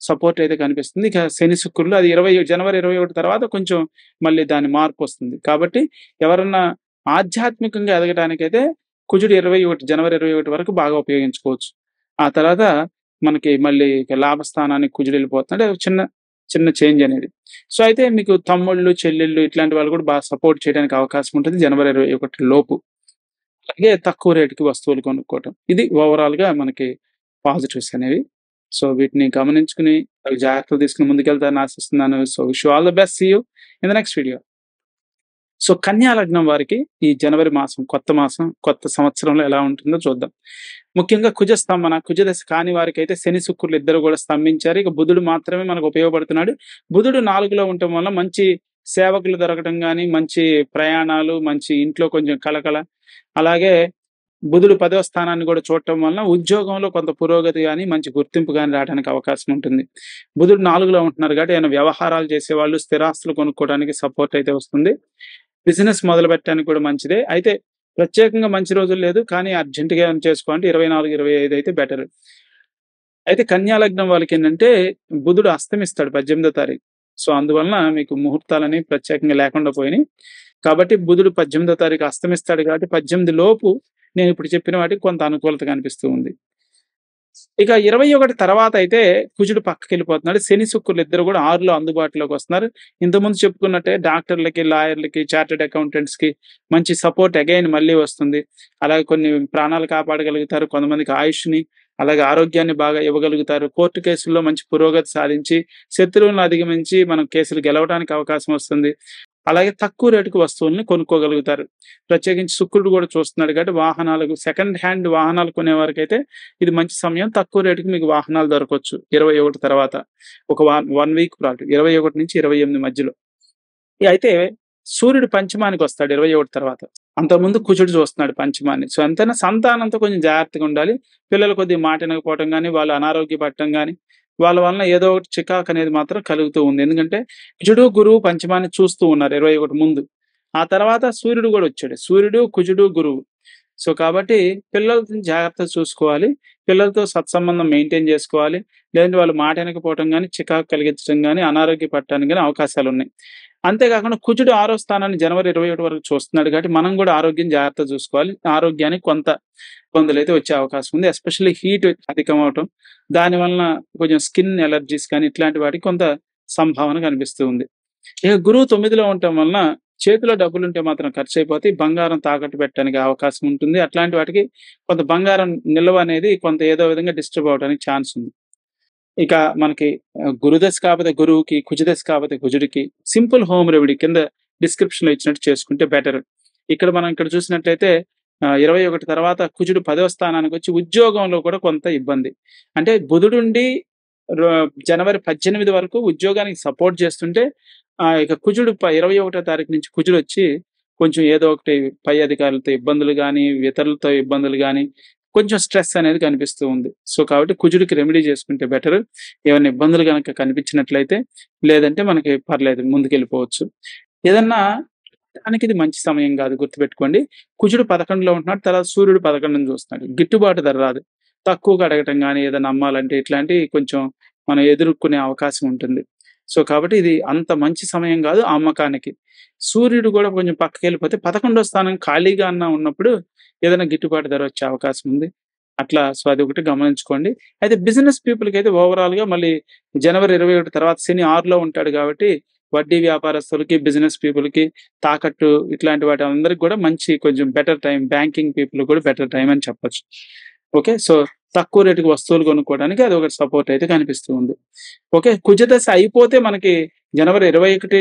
సపోర్ట్ అయితే కనిపిస్తుంది. ఇక శని, శుక్రులు అది జనవరి 21 తర్వాత కొంచెం మళ్ళీ దాని మార్పొస్తుంది. కాబట్టి ఎవరన్నా ఆధ్యాత్మికంగా ఎదగటానికైతే కుజుడు 21 జనవరి 21 వరకు బాగా ఉపయోగించుకోవచ్చు. ఆ తర్వాత మనకి మళ్ళీ ఇక లాభస్థానానికి కుజుడు వెళ్ళిపోతున్నాడు. అది చిన్న, చిన్న చేంజ్ అనేది. సో, అయితే మీకు తమ్ముళ్ళు, చెల్లెళ్ళు ఇట్లాంటి వాళ్ళు కూడా బాగా సపోర్ట్ చేయడానికి అవకాశం ఉంటుంది జనవరి 21 లోపు. అలాగే తక్కువ రేట్‌కి వస్తువులు కొనుక్కోవటం. ఇది ఓవరాల్‌గా మనకి పాజిటివ్స్ అనేవి. సో, వీటిని గమనించుకొని జాగ్రత్తలు తీసుకొని ముందుకెళ్తారని ఆశిస్తున్నాను. So, wish you all the best. See you in the next video. So, కన్యా లగ్నం వారికి ఈ జనవరి మాసం, కొత్త సంవత్సరంలో ఎలా ఉంటుందో చూద్దాం. ముఖ్యంగా కుజస్తంభన, కుజదశ కాని వారికైతే శని, శుక్రులు ఇద్దరు కూడా స్తంభించారు. ఇక బుధుడు మాత్రమే మనకు ఉపయోగపడుతున్నాడు. బుధుడు 4లో ఉండటం వల్ల మంచి సేవకులు దొరకటం గాని, మంచి ప్రయాణాలు, మంచి ఇంట్లో కొంచెం కళకళ, అలాగే బుధుడు 10వ స్థానాన్ని కూడా చూడటం వలన ఉద్యోగంలో కొంత పురోగతి గాని, మంచి గుర్తింపు గాని రావడానికి అవకాశం ఉంటుంది. బుధుడు 4లో ఉంటున్నారు కాబట్టి ఏమైనా వ్యవహారాలు చేసేవాళ్ళు స్థిరాస్తులు కొనుక్కోవడానికి సపోర్ట్ అయితే వస్తుంది. బిజినెస్ మొదలుపెట్టడానికి కూడా మంచిదే. అయితే ప్రత్యేకంగా మంచి రోజులు లేదు. కానీ అర్జెంట్‌గా ఏమైనా చేసుకోవాలంటే 24, 25 అయితే బెటర్. అయితే కన్యా లగ్నం వాళ్ళకేంటంటే బుధుడు అస్తమిస్తాడు 18వ తారీఖు. సో, అందువలన మీకు ముహూర్తాలనేవి ప్రత్యేకంగా లేకుండా పోయినాయి. కాబట్టి బుధుడు 18వ తారీఖు అస్తమిస్తాడు కాబట్టి 18 లోపు నేనిప్పుడు చెప్పిన వాటికి కొంత అనుకూలత కనిపిస్తూ ఉంది. ఇక 21 తర్వాత అయితే కుజుడు పక్కకెళ్ళిపోతున్నాడు. శని, శుక్రులు ఇద్దరు కూడా 6లో అందుబాటులోకి వస్తున్నారు. ఇంతకుముందు చెప్పుకున్నట్టే డాక్టర్లకి, లాయర్లకి, చార్టర్డ్ అకౌంటెంట్స్‌కి మంచి సపోర్ట్ అగైన్ మళ్ళీ వస్తుంది. అలాగే కొన్ని ప్రాణాలు కాపాడగలుగుతారు. కొంతమందికి ఆయుష్‌ని, అలాగే ఆరోగ్యాన్ని బాగా ఇవ్వగలుగుతారు. కోర్టు కేసుల్లో మంచి పురోగతి సాధించి, శత్రువులను అధిగమించి మనం కేసులు గెలవడానికి అవకాశం వస్తుంది. అలాగే తక్కువ రేటుకి వస్తువుల్ని కొనుక్కోగలుగుతారు. ప్రత్యేకించి శుక్రుడు కూడా చూస్తున్నాడు కాబట్టి వాహనాలకు సెకండ్ హ్యాండ్ వాహనాలు కొనేవారికైతే ఇది మంచి సమయం. తక్కువ రేటుకి మీకు వాహనాలు దొరకొచ్చు 21 తర్వాత. ఒక 1 వీక్ పాటు 21-28 మధ్యలో. అయితే సూర్యుడు పంచమానికి వస్తాడు 21 తర్వాత. అంతకుముందు కుజుడు చూస్తున్నాడు పంచమాన్ని. సో, ఎంతైనా సంతానంతో కొంచెం జాగ్రత్తగా ఉండాలి. పిల్లలు కొద్దిగా మాట వినకపోవటం గాని, వాళ్ళు అనారోగ్యపడటం గాని, వాళ్ళ వలన ఏదో ఒకటి చికాకు అనేది మాత్రం కలుగుతూ ఉంది. ఎందుకంటే కుజుడు, గురువు పంచమాన్ని చూస్తూ ఉన్నారు 21 ముందు. ఆ తర్వాత సూర్యుడు కూడా వచ్చాడు. సూర్యుడు, కుజుడు, గురువు. సో, కాబట్టి పిల్లలని జాగ్రత్తగా చూసుకోవాలి. పిల్లలతో సత్సంబంధం మెయింటైన్ చేసుకోవాలి. లేదంటే వాళ్ళు మాట వినకపోవటం గాని, చికాకు కలిగించడం గాని, అనారోగ్యపడటానికి గాని అవకాశాలున్నాయి. అంతేకాకుండా కుజుడు 6వ స్థానాన్ని జనవరి 21 వరకు చూస్తున్నాడు కాబట్టి మనం కూడా ఆరోగ్యం జాగ్రత్తగా చూసుకోవాలి. ఆరోగ్యానికి కొంత ఇబ్బందులైతే వచ్చే అవకాశం ఉంది. ఎస్పెషల్లీ హీట్ అధికమవటం, దాని వలన కొంచెం స్కిన్ అలర్జీస్ కానీ ఇట్లాంటి వాటికి కొంత సంభావన కనిపిస్తూ ఉంది. ఇక గురువు 9లో ఉండటం వలన చేతిలో డబ్బులుంటే మాత్రం ఖర్చయిపోతాయి. బంగారం తాకట్టు పెట్టడానికి అవకాశం ఉంటుంది. అట్లాంటి వాటికి కొంత బంగారం నిల్వ అనేది కొంత ఏదో విధంగా డిస్టర్బ్ అవ్వడానికి ఛాన్స్ ఉంది. ఇక మనకి గురుదశ కాకపోతే గురువుకి, కుజదశ కాకపోతే కుజుడికి సింపుల్ హోమ్ రెమెడీ కింద డిస్క్రిప్షన్‌లో ఇచ్చినట్టు చేసుకుంటే బెటర్. ఇక్కడ చూసినట్లయితే 21 తర్వాత కుజుడు 10వ స్థానానికొచ్చి ఉద్యోగంలో కూడా కొంత ఇబ్బంది. అంటే బుధుడుండి ర జనవరి 18 వరకు ఉద్యోగానికి సపోర్ట్ చేస్తుంటే ఇక కుజుడు 21వ తారీఖు నుంచి కుజుడొచ్చి కొంచెం ఏదో ఒకటి పై అధికారులతో ఇబ్బందులు గాని, ఇతరులతో ఇబ్బందులు గాని, కొంచెం స్ట్రెస్ అనేది కనిపిస్తూ ఉంది. సో, కాబట్టి కుజుడికి రెమెడీ చేసుకుంటే బెటర్. ఏమైనా ఇబ్బందులు గనక కనిపించినట్లయితే, లేదంటే మనకి పర్లేదు ముందుకెళ్ళిపోవచ్చు. ఏదన్నా దానికి ఇది మంచి సమయం గాదు గుర్తుపెట్టుకోండి. కుజుడు 11లో ఉంటున్నాడు. తర్వాత సూర్యుడు 11ని చూస్తున్నాడు. గిట్టుబాటు ధర రాదు. తక్కువగా అడగటం గాని, ఏదైనా అమ్మాలంటే ఇట్లాంటివి కొంచెం మనం ఎదుర్కొనే అవకాశం ఉంటుంది. సో, కాబట్టి ఇది అంత మంచి సమయం గాదు ఆ అమ్మకానికి. సూర్యుడు గూడా కొంచెం పక్కకెళ్ళిపోతే 11వ స్థానం ఖాళీగా ఉన్నప్పుడు ఏదైనా గిట్టుబాటు ధర వచ్చే అవకాశం ఉంది. అట్లా సో, అదొకటి గమనించుకోండి. అయితే బిజినెస్ పీపుల్‌కైతే ఓవరాల్‌గా మళ్ళీ జనవరి 21 తర్వాత శని 6లో ఉంటాడు గాబట్టి వడ్డీ వ్యాపారస్తులకి, బిజినెస్ పీపుల్‌కి, తాకట్టు ఇట్లాంటి వాటి అందరికి కూడా మంచి కొంచెం బెటర్ టైమ్. బ్యాంకింగ్ పీపుల్ కూడా బెటర్ టైమ్ అని చెప్పొచ్చు. ఓకే. సో, తక్కువ రేటుకి వస్తువులు కొనుక్కోవడానికి అదొక సపోర్ట్ అయితే కనిపిస్తూ ఉంది. ఓకే. కుజదశ అయిపోతే మనకి జనవరి 21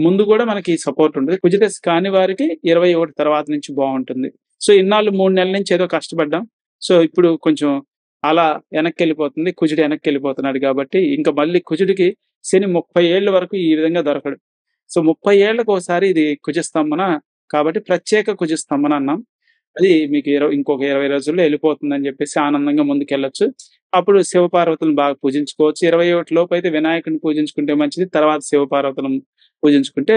ముందు కూడా మనకి సపోర్ట్ ఉంటది. కుజదశ కాని వారికి 21 తర్వాత నుంచి బావుంటుంది. సో, ఇన్నాళ్ళు 3 నెలల నుంచి ఏదో కష్టపడ్డాం. సో, ఇప్పుడు కొంచెం అలా వెనక్కెళ్ళిపోతుంది. కుజుడు వెనక్కెళ్ళిపోతున్నాడు కాబట్టి ఇంక మళ్ళీ కుజుడికి శని 30 ఏళ్ల వరకు ఈ విధంగా దొరకడు. సో, 30 ఏళ్లకోసారి ఇది కుజస్తంభన కాబట్టి ప్రత్యేక కుజస్తంభన అన్నాం. అది మీకు ఇంకొక 20 రోజుల్లో ఎళ్ళిపోతుందని చెప్పేసి ఆనందంగా ముందుకెళ్ళొచ్చు. అప్పుడు శివపార్వతులను బాగా పూజించుకోవచ్చు. 21 లోపైతే వినాయకుడిని పూజించుకుంటే మంచిది. తర్వాత శివపార్వతులను పూజించుకుంటే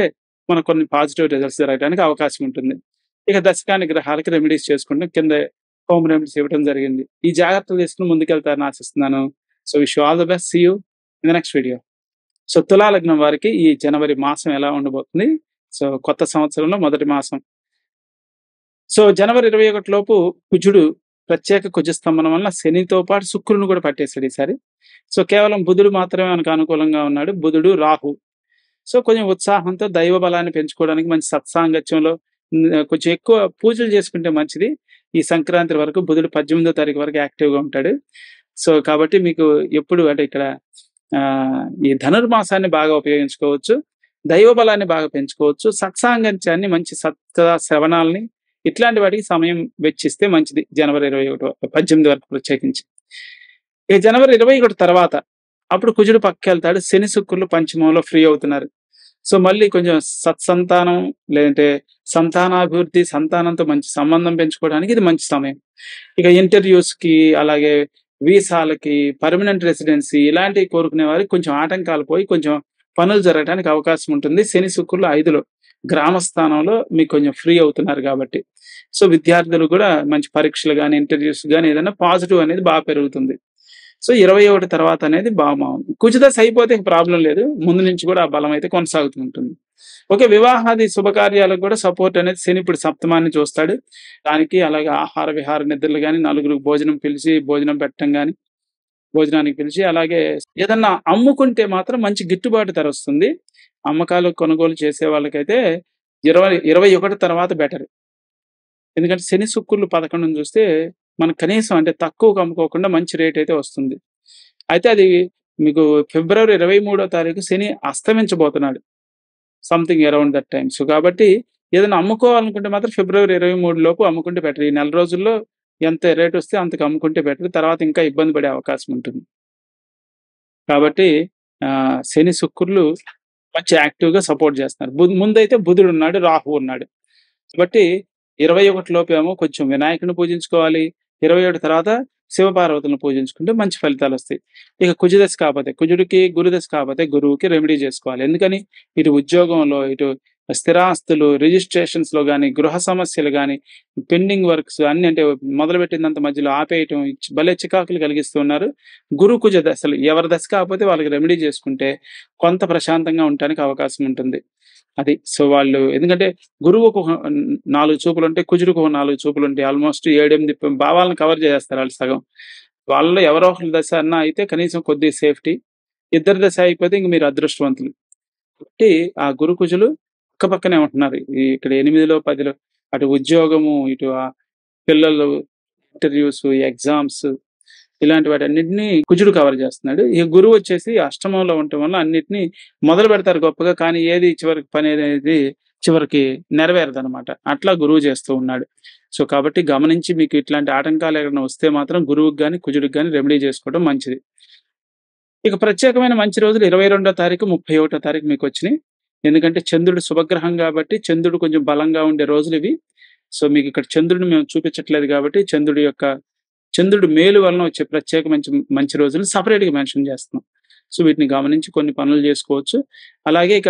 మనకు కొన్ని పాజిటివ్ రిజల్ట్స్ జరగడానికి అవకాశం ఉంటుంది. ఇక దశకాని గ్రహాలకి రెమెడీస్ చేసుకుంటే కింద హోమ్ రెమెడీస్ ఇవ్వడం జరిగింది. ఈ జాగ్రత్తలు తీసుకొని ముందుకెళ్తారని ఆశిస్తున్నాను. So, wish you all the best. See you in the next video. So, తులా లగ్నం వారికి ఈ జనవరి మాసం ఎలా ఉండబోతుంది? సో, కొత్త సంవత్సరంలో మొదటి మాసం. సో, జనవరి 21 లోపు కుజుడు ప్రత్యేక కుజ స్తంభనం వలన శనితో పాటు శుక్రుడిని కూడా పట్టేసాడు ఈసారి. సో, కేవలం బుధుడు మాత్రమే మనకు అనుకూలంగా ఉన్నాడు. బుధుడు, రాహు. సో, కొంచెం ఉత్సాహంతో దైవ బలాన్ని పెంచుకోవడానికి మంచి సత్సాంగత్యంలో కొంచెం ఎక్కువ పూజలు చేసుకుంటే మంచిది. ఈ సంక్రాంతి వరకు బుధుడు 18వ తారీఖు వరకు యాక్టివ్‌గా ఉంటాడు. సో, కాబట్టి మీకు ఎప్పుడు అంటే ఇక్కడ ఈ ధనుర్మాసాన్ని బాగా ఉపయోగించుకోవచ్చు. దైవ బలాన్ని బాగా పెంచుకోవచ్చు. సత్సాంగత్యాన్ని మంచి శ్రవణాలని ఇట్లాంటి వాటికి సమయం వెచ్చిస్తే మంచిది. జనవరి 18 వరకు ప్రత్యేకించి. ఈ జనవరి 21 తర్వాత అప్పుడు కుజుడు పక్కకెళ్తాడు. శని, శుక్రులు పంచమంలో ఫ్రీ అవుతున్నారు. సో, మళ్ళీ కొంచెం సత్సంతానం లేదంటే సంతానాభివృద్ధి, సంతానంతో మంచి సంబంధం పెంచుకోవడానికి ఇది మంచి సమయం. ఇక ఇంటర్వ్యూస్‌కి అలాగే వీసాలకి, పర్మనెంట్ రెసిడెన్సీ ఇలాంటివి కోరుకునే వారికి కొంచెం ఆటంకాలు పోయి కొంచెం పనులు జరగడానికి అవకాశం ఉంటుంది. శని, శుక్రులు 5లో గ్రామ స్థానంలో మీకు కొంచెం ఫ్రీ అవుతున్నారు కాబట్టి. సో, విద్యార్థులు కూడా మంచి పరీక్షలు గాని, ఇంటర్వ్యూస్ గాని ఏదైనా పాజిటివ్ అనేది బాగా పెరుగుతుంది. సో, 21 తర్వాత అనేది బాగుంది. కుజదశ అయిపోతే ప్రాబ్లమ్ లేదు. ముందు నుంచి కూడా ఆ బలం అయితే కొనసాగుతూ ఉంటుంది. ఓకే. వివాహాది శుభకార్యాలకు కూడా సపోర్ట్ అనేది శని ఇప్పుడు సప్తమాన్ని చూస్తాడు. దానికి అలాగే ఆహార విహార నిద్రలు గాని, నలుగురికి భోజనం పిలిచి భోజనం పెట్టడం గాని, భోజనానికి పిలిచి అలాగే ఏదన్నా అమ్ముకుంటే మాత్రం మంచి గిట్టుబాటు ధర వస్తుంది. అమ్మకాలు, కొనుగోలు చేసే వాళ్ళకైతే 21 తర్వాత బెటర్. ఎందుకంటే శని, శుక్రులు 11ని చూస్తే మనకు కనీసం అంటే తక్కువకు అమ్ముకోకుండా మంచి రేట్ అయితే వస్తుంది. అయితే అది మీకు ఫిబ్రవరి 23వ తారీఖు శని అస్తమించబోతున్నాడు. Something around that time. So, కాబట్టి ఏదైనా అమ్ముకోవాలనుకుంటే మాత్రం ఫిబ్రవరి 23 లోపు అమ్ముకుంటే బెటర్. ఈ నెల రోజుల్లో ఎంత రేట్ వస్తే అంతకు అమ్ముకుంటే బెటర్. తర్వాత ఇంకా ఇబ్బంది పడే అవకాశం ఉంటుంది. కాబట్టి శని, శుక్రులు మంచి యాక్టివ్‌గా సపోర్ట్ చేస్తున్నారు. ముందైతే బుధుడు ఉన్నాడు, రాహు ఉన్నాడు. కాబట్టి 21 లోపేమో కొంచెం వినాయకుడిని పూజించుకోవాలి. 27 తర్వాత శివపార్వతులను పూజించుకుంటే మంచి ఫలితాలొస్తాయి. ఇక కుజదశ కాకపోతే కుజుడికి, గురుదశ కాకపోతే గురువుకి రెమెడీ చేసుకోవాలి. ఎందుకని ఇటు ఉద్యోగంలో, ఇటు స్థిరాస్తులు, రిజిస్ట్రేషన్స్‌లో గాని, గృహ సమస్యలు గాని, పెండింగ్ వర్క్స్ అన్నీ అంటే మొదలుపెట్టినంత మధ్యలో ఆపేయటం భలే చికాకులు కలిగిస్తూ ఉన్నారు. గురు, కుజ దశలు ఎవరి దశ కాకపోతే వాళ్ళకి రెమెడీ చేసుకుంటే కొంత ప్రశాంతంగా ఉండటానికి అవకాశం ఉంటుంది. అది. సో, వాళ్ళు ఎందుకంటే గురువుకు 4 చూపులుంటాయి. కుజుడికి 4 చూపులుంటాయి. ఆల్‌మోస్ట్ 7, 8 భావాలను కవర్ చేసేస్తారు ఆళ్ళు సగం. వాళ్ళలో ఎవరో ఒకళ్ళ దశ అన్నా అయితే కనీసం కొద్దిగా సేఫ్టీ. ఇద్దరి దశ అయిపోతే ఇంక మీరు అదృష్టవంతులు. కాబట్టి ఆ గురు, కుజులు పక్కపక్కనే ఉంటున్నారు. ఇక్కడ 8లో, 10లో అటు ఉద్యోగము, ఇటు పిల్లలు, ఇంటర్వ్యూస్, ఎగ్జామ్స్ ఇలాంటి వాటన్నిటిని కుజుడు కవర్ చేస్తున్నాడు. ఈ గురువు వచ్చేసి అష్టమంలో ఉండటం వల్ల అన్నిటిని మొదలు పెడతారు గొప్పగా. కానీ ఏది చివరికి పని అనేది చివరికి నెరవేరదనమాట. అట్లా గురువు చేస్తూ ఉన్నాడు. సో, కాబట్టి గమనించి మీకు ఇట్లాంటి ఆటంకాలు ఏమైనా వస్తే మాత్రం గురువుకి గాని, కుజుడికి గాని రెమెడీ చేసుకోవడం మంచిది. ఇక ప్రత్యేకమైన మంచి రోజులు 22వ తారీఖు, 31వ తారీఖు మీకొచ్చినాయి. ఎందుకంటే చంద్రుడు శుభగ్రహం కాబట్టి చంద్రుడు కొంచెం బలంగా ఉండే రోజులివి. సో, మీకు ఇక్కడ చంద్రుడిని మేము చూపించట్లేదు కాబట్టి చంద్రుడు మేలు వలన వచ్చే ప్రత్యేక మంచి రోజులు సెపరేట్‌గా మెన్షన్ చేస్తున్నాం. సో, వీటిని గమనించి కొన్ని పనులు చేసుకోవచ్చు. అలాగే ఇక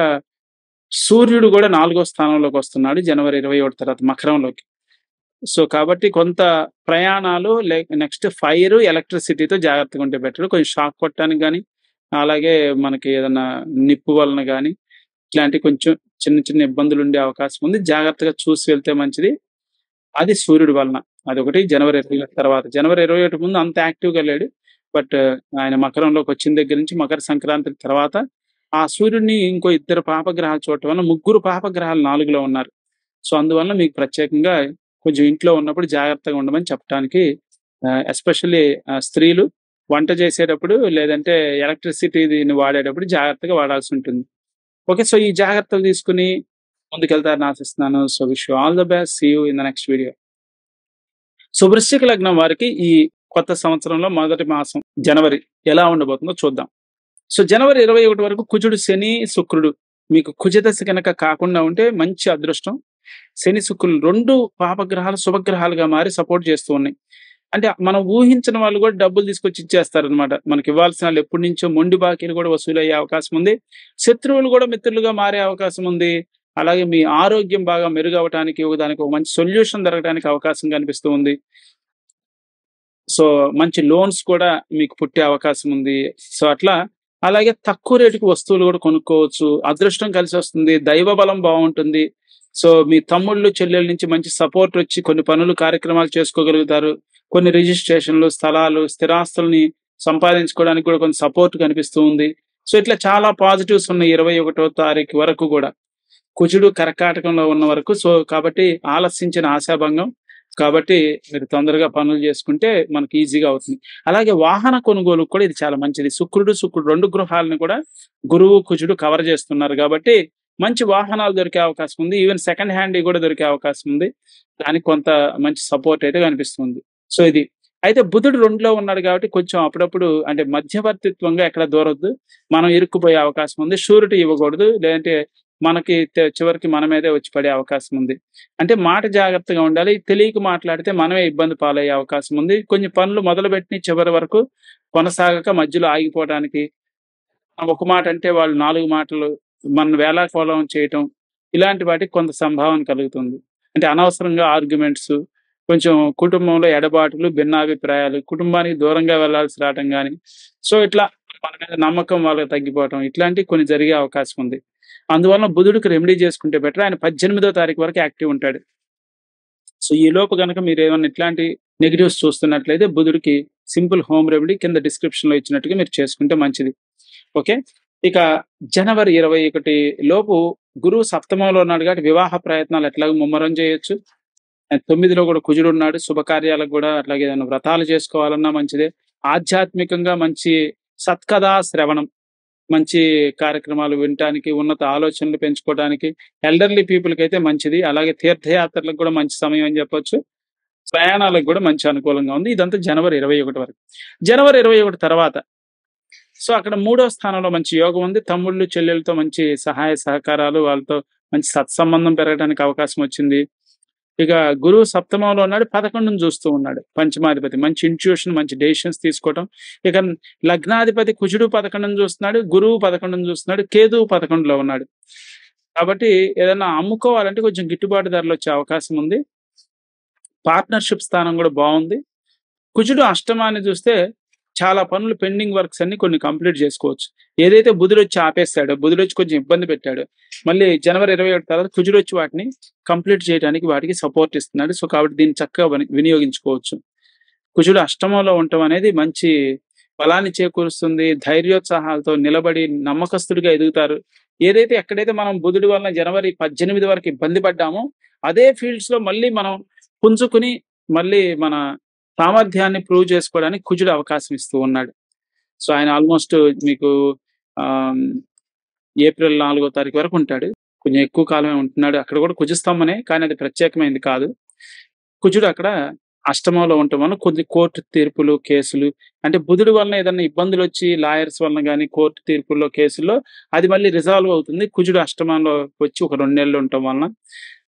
సూర్యుడు కూడా 4వ స్థానంలోకి వస్తున్నాడు జనవరి 21 తర్వాత మకరంలోకి. సో, కాబట్టి కొంత ప్రయాణాలు నెక్స్ట్ ఫైర్, ఎలక్ట్రిసిటీతో జాగ్రత్తగా ఉంటే బెటర్. కొంచెం షాక్ కొట్టడానికి గాని, అలాగే మనకి ఏదన్నా నిప్పు వలన గాని ఇట్లాంటి కొంచెం చిన్న ఇబ్బందులు ఉండే అవకాశం ఉంది. జాగ్రత్తగా చూసి వెళ్తే మంచిది. అది సూర్యుడి వలన. అదొకటి జనవరి 21 తర్వాత. జనవరి 21 ముందు అంత యాక్టివ్‌గా లేడు. బట్ ఆయన మకరంలోకి వచ్చిన దగ్గర నుంచి మకర సంక్రాంతి తర్వాత ఆ సూర్యుడిని ఇంకో 2 పాపగ్రహాలు చూడటం వల్ల 3 పాపగ్రహాలు 4లో ఉన్నారు. సో, అందువల్ల మీకు ప్రత్యేకంగా కొంచెం ఇంట్లో ఉన్నప్పుడు జాగ్రత్తగా ఉండమని చెప్పటానికి ఎస్పెషల్లీ స్త్రీలు వంట చేసేటప్పుడు లేదంటే ఎలక్ట్రిసిటీని వాడేటప్పుడు జాగ్రత్తగా వాడాల్సి ఉంటుంది. ఓకే. సో, ఈ జాగ్రత్తలు తీసుకొని ముందుకెళ్తారని ఆశిస్తున్నాను. So, wish you all the best. See you in the next video. So, వృశ్చిక లగ్నం వారికి ఈ కొత్త సంవత్సరంలో మొదటి మాసం జనవరి ఎలా ఉండబోతుందో చూద్దాం. సో, జనవరి 21 వరకు కుజుడు, శని, శుక్రుడు మీకు కుజదశ గనక కాకుండా ఉంటే మంచి అదృష్టం. శని, శుక్రులు 2 పాపగ్రహాలు శుభగ్రహాలుగా మారి సపోర్ట్ చేస్తూ ఉన్నాయి. అంటే మనం ఊహించని వాళ్ళు కూడా డబ్బులు తీసుకొచ్చి ఇచ్చేస్తారనమాట. మనకి ఇవ్వాల్సిన వాళ్ళు ఎప్పటి నుంచో మొండి బాకీలు కూడా వసూలయ్యే అవకాశం ఉంది. శత్రువులు కూడా మిత్రులుగా మారే అవకాశం ఉంది. అలాగే మీ ఆరోగ్యం బాగా మెరుగవటానికి దానికి ఒక మంచి సొల్యూషన్ దొరకడానికి అవకాశం కనిపిస్తూ ఉంది. సో మంచి లోన్స్ కూడా మీకు పుట్టే అవకాశం ఉంది. సో అట్లా అలాగే తక్కువ రేటుకి వస్తువులు కూడా కొనుక్కోవచ్చు. అదృష్టం కలిసొస్తుంది. దైవ బలం బావుంటుంది. సో మీ తమ్ముళ్ళు, చెల్లెల నుంచి మంచి సపోర్ట్ వచ్చి కొన్ని పనులు, కార్యక్రమాలు చేసుకోగలుగుతారు. కొన్ని రిజిస్ట్రేషన్‌లు, స్థలాలు, స్థిరాస్తుల్ని సంపాదించుకోవడానికి కూడా కొంత సపోర్ట్ కనిపిస్తూ ఉంది. సో ఇట్లా చాలా పాజిటివ్స్ ఉన్నాయి 21వ తారీఖు వరకు గూడా. కుజుడు కర్కాటకంలో ఉన్న వరకు. సో కాబట్టి ఆలస్యించిన ఆశాభంగం. కాబట్టి మీరు తొందరగా పనులు చేసుకుంటే మనకి ఈజీగా అవుతుంది. అలాగే వాహన కొనుగోలుకు కూడా ఇది చాలా మంచిది. శుక్రుడు 2 గృహాలను కూడా గురువు, కుజుడు కవర్ చేస్తున్నారు కాబట్టి మంచి వాహనాలు దొరికే అవకాశం ఉంది. ఈవెన్ సెకండ్ హ్యాండ్‌వి కూడా దొరికే అవకాశం ఉంది. దానికి కొంత మంచి సపోర్ట్ అయితే కనిపిస్తుంది. సో ఇది. అయితే బుధుడు 2లో ఉన్నాడు కాబట్టి కొంచెం అప్పుడప్పుడు అంటే మధ్యవర్తిత్వంగా ఎక్కడ దూరొద్దు. మనం ఇరుక్కుపోయే అవకాశం ఉంది. షూరిటీ ఇవ్వకూడదు. లేదంటే మనకి చివరికి మన మీదే వచ్చి పడే అవకాశం ఉంది. అంటే మాట జాగ్రత్తగా ఉండాలి. తెలియక మాట్లాడితే మనమే ఇబ్బంది పాలయ్యే అవకాశం ఉంది. కొన్ని పనులు మొదలుపెట్టి చివరి వరకు కొనసాగక మధ్యలో ఆగిపోవడానికి, ఒక మాట అంటే వాళ్ళు 4 మాటలు మనల్ని వేళాకోళం చేయటం, ఇలాంటి వాటికి కొంత సంభావన కలుగుతుంది. అంటే అనవసరంగా ఆర్గ్యుమెంట్స్, కొంచెం కుటుంబంలో ఎడబాటులు, భిన్నాభిప్రాయాలు, కుటుంబానికి దూరంగా వెళ్ళాల్సి రావటం గాని, సో ఇట్లా మన మీద నమ్మకం వాళ్ళకి తగ్గిపోవటం, ఇట్లాంటివి కొన్ని జరిగే అవకాశం ఉంది. అందువలన బుధుడికి రెమెడీ చేసుకుంటే బెటర్. ఆయన 18వ తారీఖు వరకు యాక్టివ్ ఉంటాడు. సో ఈలోపు గనక మీరేమన్నా ఇట్లాంటి నెగెటివ్స్ చూస్తున్నట్లయితే బుధుడికి సింపుల్ హోమ్ రెమెడీ కింద డిస్క్రిప్షన్‌లో ఇచ్చినట్టుగా మీరు చేసుకుంటే మంచిది. ఓకే. ఇక జనవరి 21 లోపు గురువు సప్తమంలో ఉన్నాడు కాబట్టి వివాహ ప్రయత్నాలు ఎట్లాగో ముమ్మరం చేయొచ్చు. 9లో కూడా కుజుడున్నాడు. శుభకార్యాలకు కూడా అట్లాగే ఏదైనా వ్రతాలు చేసుకోవాలన్నా మంచిదే. ఆధ్యాత్మికంగా మంచి సత్కథా శ్రవణం, మంచి కార్యక్రమాలు వినటానికి, ఉన్నత ఆలోచనలు పెంచుకోవడానికి, ఎల్డర్లీ పీపుల్‌కైతే మంచిది. అలాగే తీర్థయాత్రలకు కూడా మంచి సమయం అని చెప్పొచ్చు. ప్రయాణాలకు కూడా మంచి అనుకూలంగా ఉంది. ఇదంతా జనవరి 21 వరకు. జనవరి 21 తర్వాత సో అక్కడ 3వ స్థానంలో మంచి యోగం ఉంది. తమ్ముళ్ళు, చెల్లెలతో మంచి సహాయ సహకారాలు, వాళ్ళతో మంచి సత్సంబంధం పెరగడానికి అవకాశం వచ్చింది. ఇక గురువు సప్తమంలో ఉన్నాడు. 11ని చూస్తూ ఉన్నాడు. పంచమాధిపతి. మంచి ఇంట్యూషన్, మంచి డెసిషన్స్ తీసుకోవటం. ఇక లగ్నాధిపతి కుజుడు 11ని చూస్తున్నాడు. గురువు 11ని చూస్తున్నాడు. కేతువు 11లో ఉన్నాడు. కాబట్టి ఏదైనా అమ్ముకోవాలంటే కొంచెం గిట్టుబాటు ధరలు వచ్చే అవకాశం ఉంది. పార్ట్నర్‌షిప్ స్థానం కూడా బావుంది. కుజుడు అష్టమాన్ని చూస్తే చాలా పనులు, పెండింగ్ వర్క్స్ అన్ని కొన్ని కంప్లీట్ చేసుకోవచ్చు. ఏదైతే బుధుడొచ్చి ఆపేస్తాడో, బుధుడొచ్చి కొంచెం ఇబ్బంది పెట్టాడో, మళ్ళీ జనవరి 21 తర్వాత కుజుడొచ్చి వాటిని కంప్లీట్ చేయడానికి వాటికి సపోర్ట్ ఇస్తున్నాడు. సో కాబట్టి దీన్ని చక్కగా వినియోగించుకోవచ్చు. కుజుడు అష్టమంలో ఉండటం అనేది మంచి బలాన్ని చేకూరుస్తుంది. ధైర్యోత్సాహాలతో నిలబడి నమ్మకస్తుడిగా ఎదుగుతారు. ఏదైతే ఎక్కడైతే మనం బుధుడి వలన జనవరి 18 వరకు ఇబ్బంది పడ్డామో, అదే ఫీల్డ్స్‌లో మళ్ళీ మనం పుంజుకుని మళ్ళీ మన సామర్థ్యాన్ని ప్రూవ్ చేసుకోవడానికి కుజుడు అవకాశం ఇస్తూ ఉన్నాడు. సో ఆయన ఆల్మోస్ట్ మీకు ఆహ్, ఏప్రిల్ 4వ తారీఖు వరకు ఉంటాడు. కొంచెం ఎక్కువ కాలమే ఉంటున్నాడు. అక్కడ కూడా కుజస్తంభనే, కానీ అది ప్రత్యేకమైనది కాదు. కుజుడు అక్కడ అష్టమంలో ఉండటం వలన కొన్ని కోర్టు తీర్పులు, కేసులు అంటే బుధుడి వలన ఏదన్నా ఇబ్బందులొచ్చి లాయర్స్ వలన గాని, కోర్టు తీర్పుల్లో, కేసుల్లో అది మళ్ళీ రిజాల్వ్ అవుతుంది. కుజుడు అష్టమంలో వచ్చి ఒక 2 నెలలు ఉండటం వలన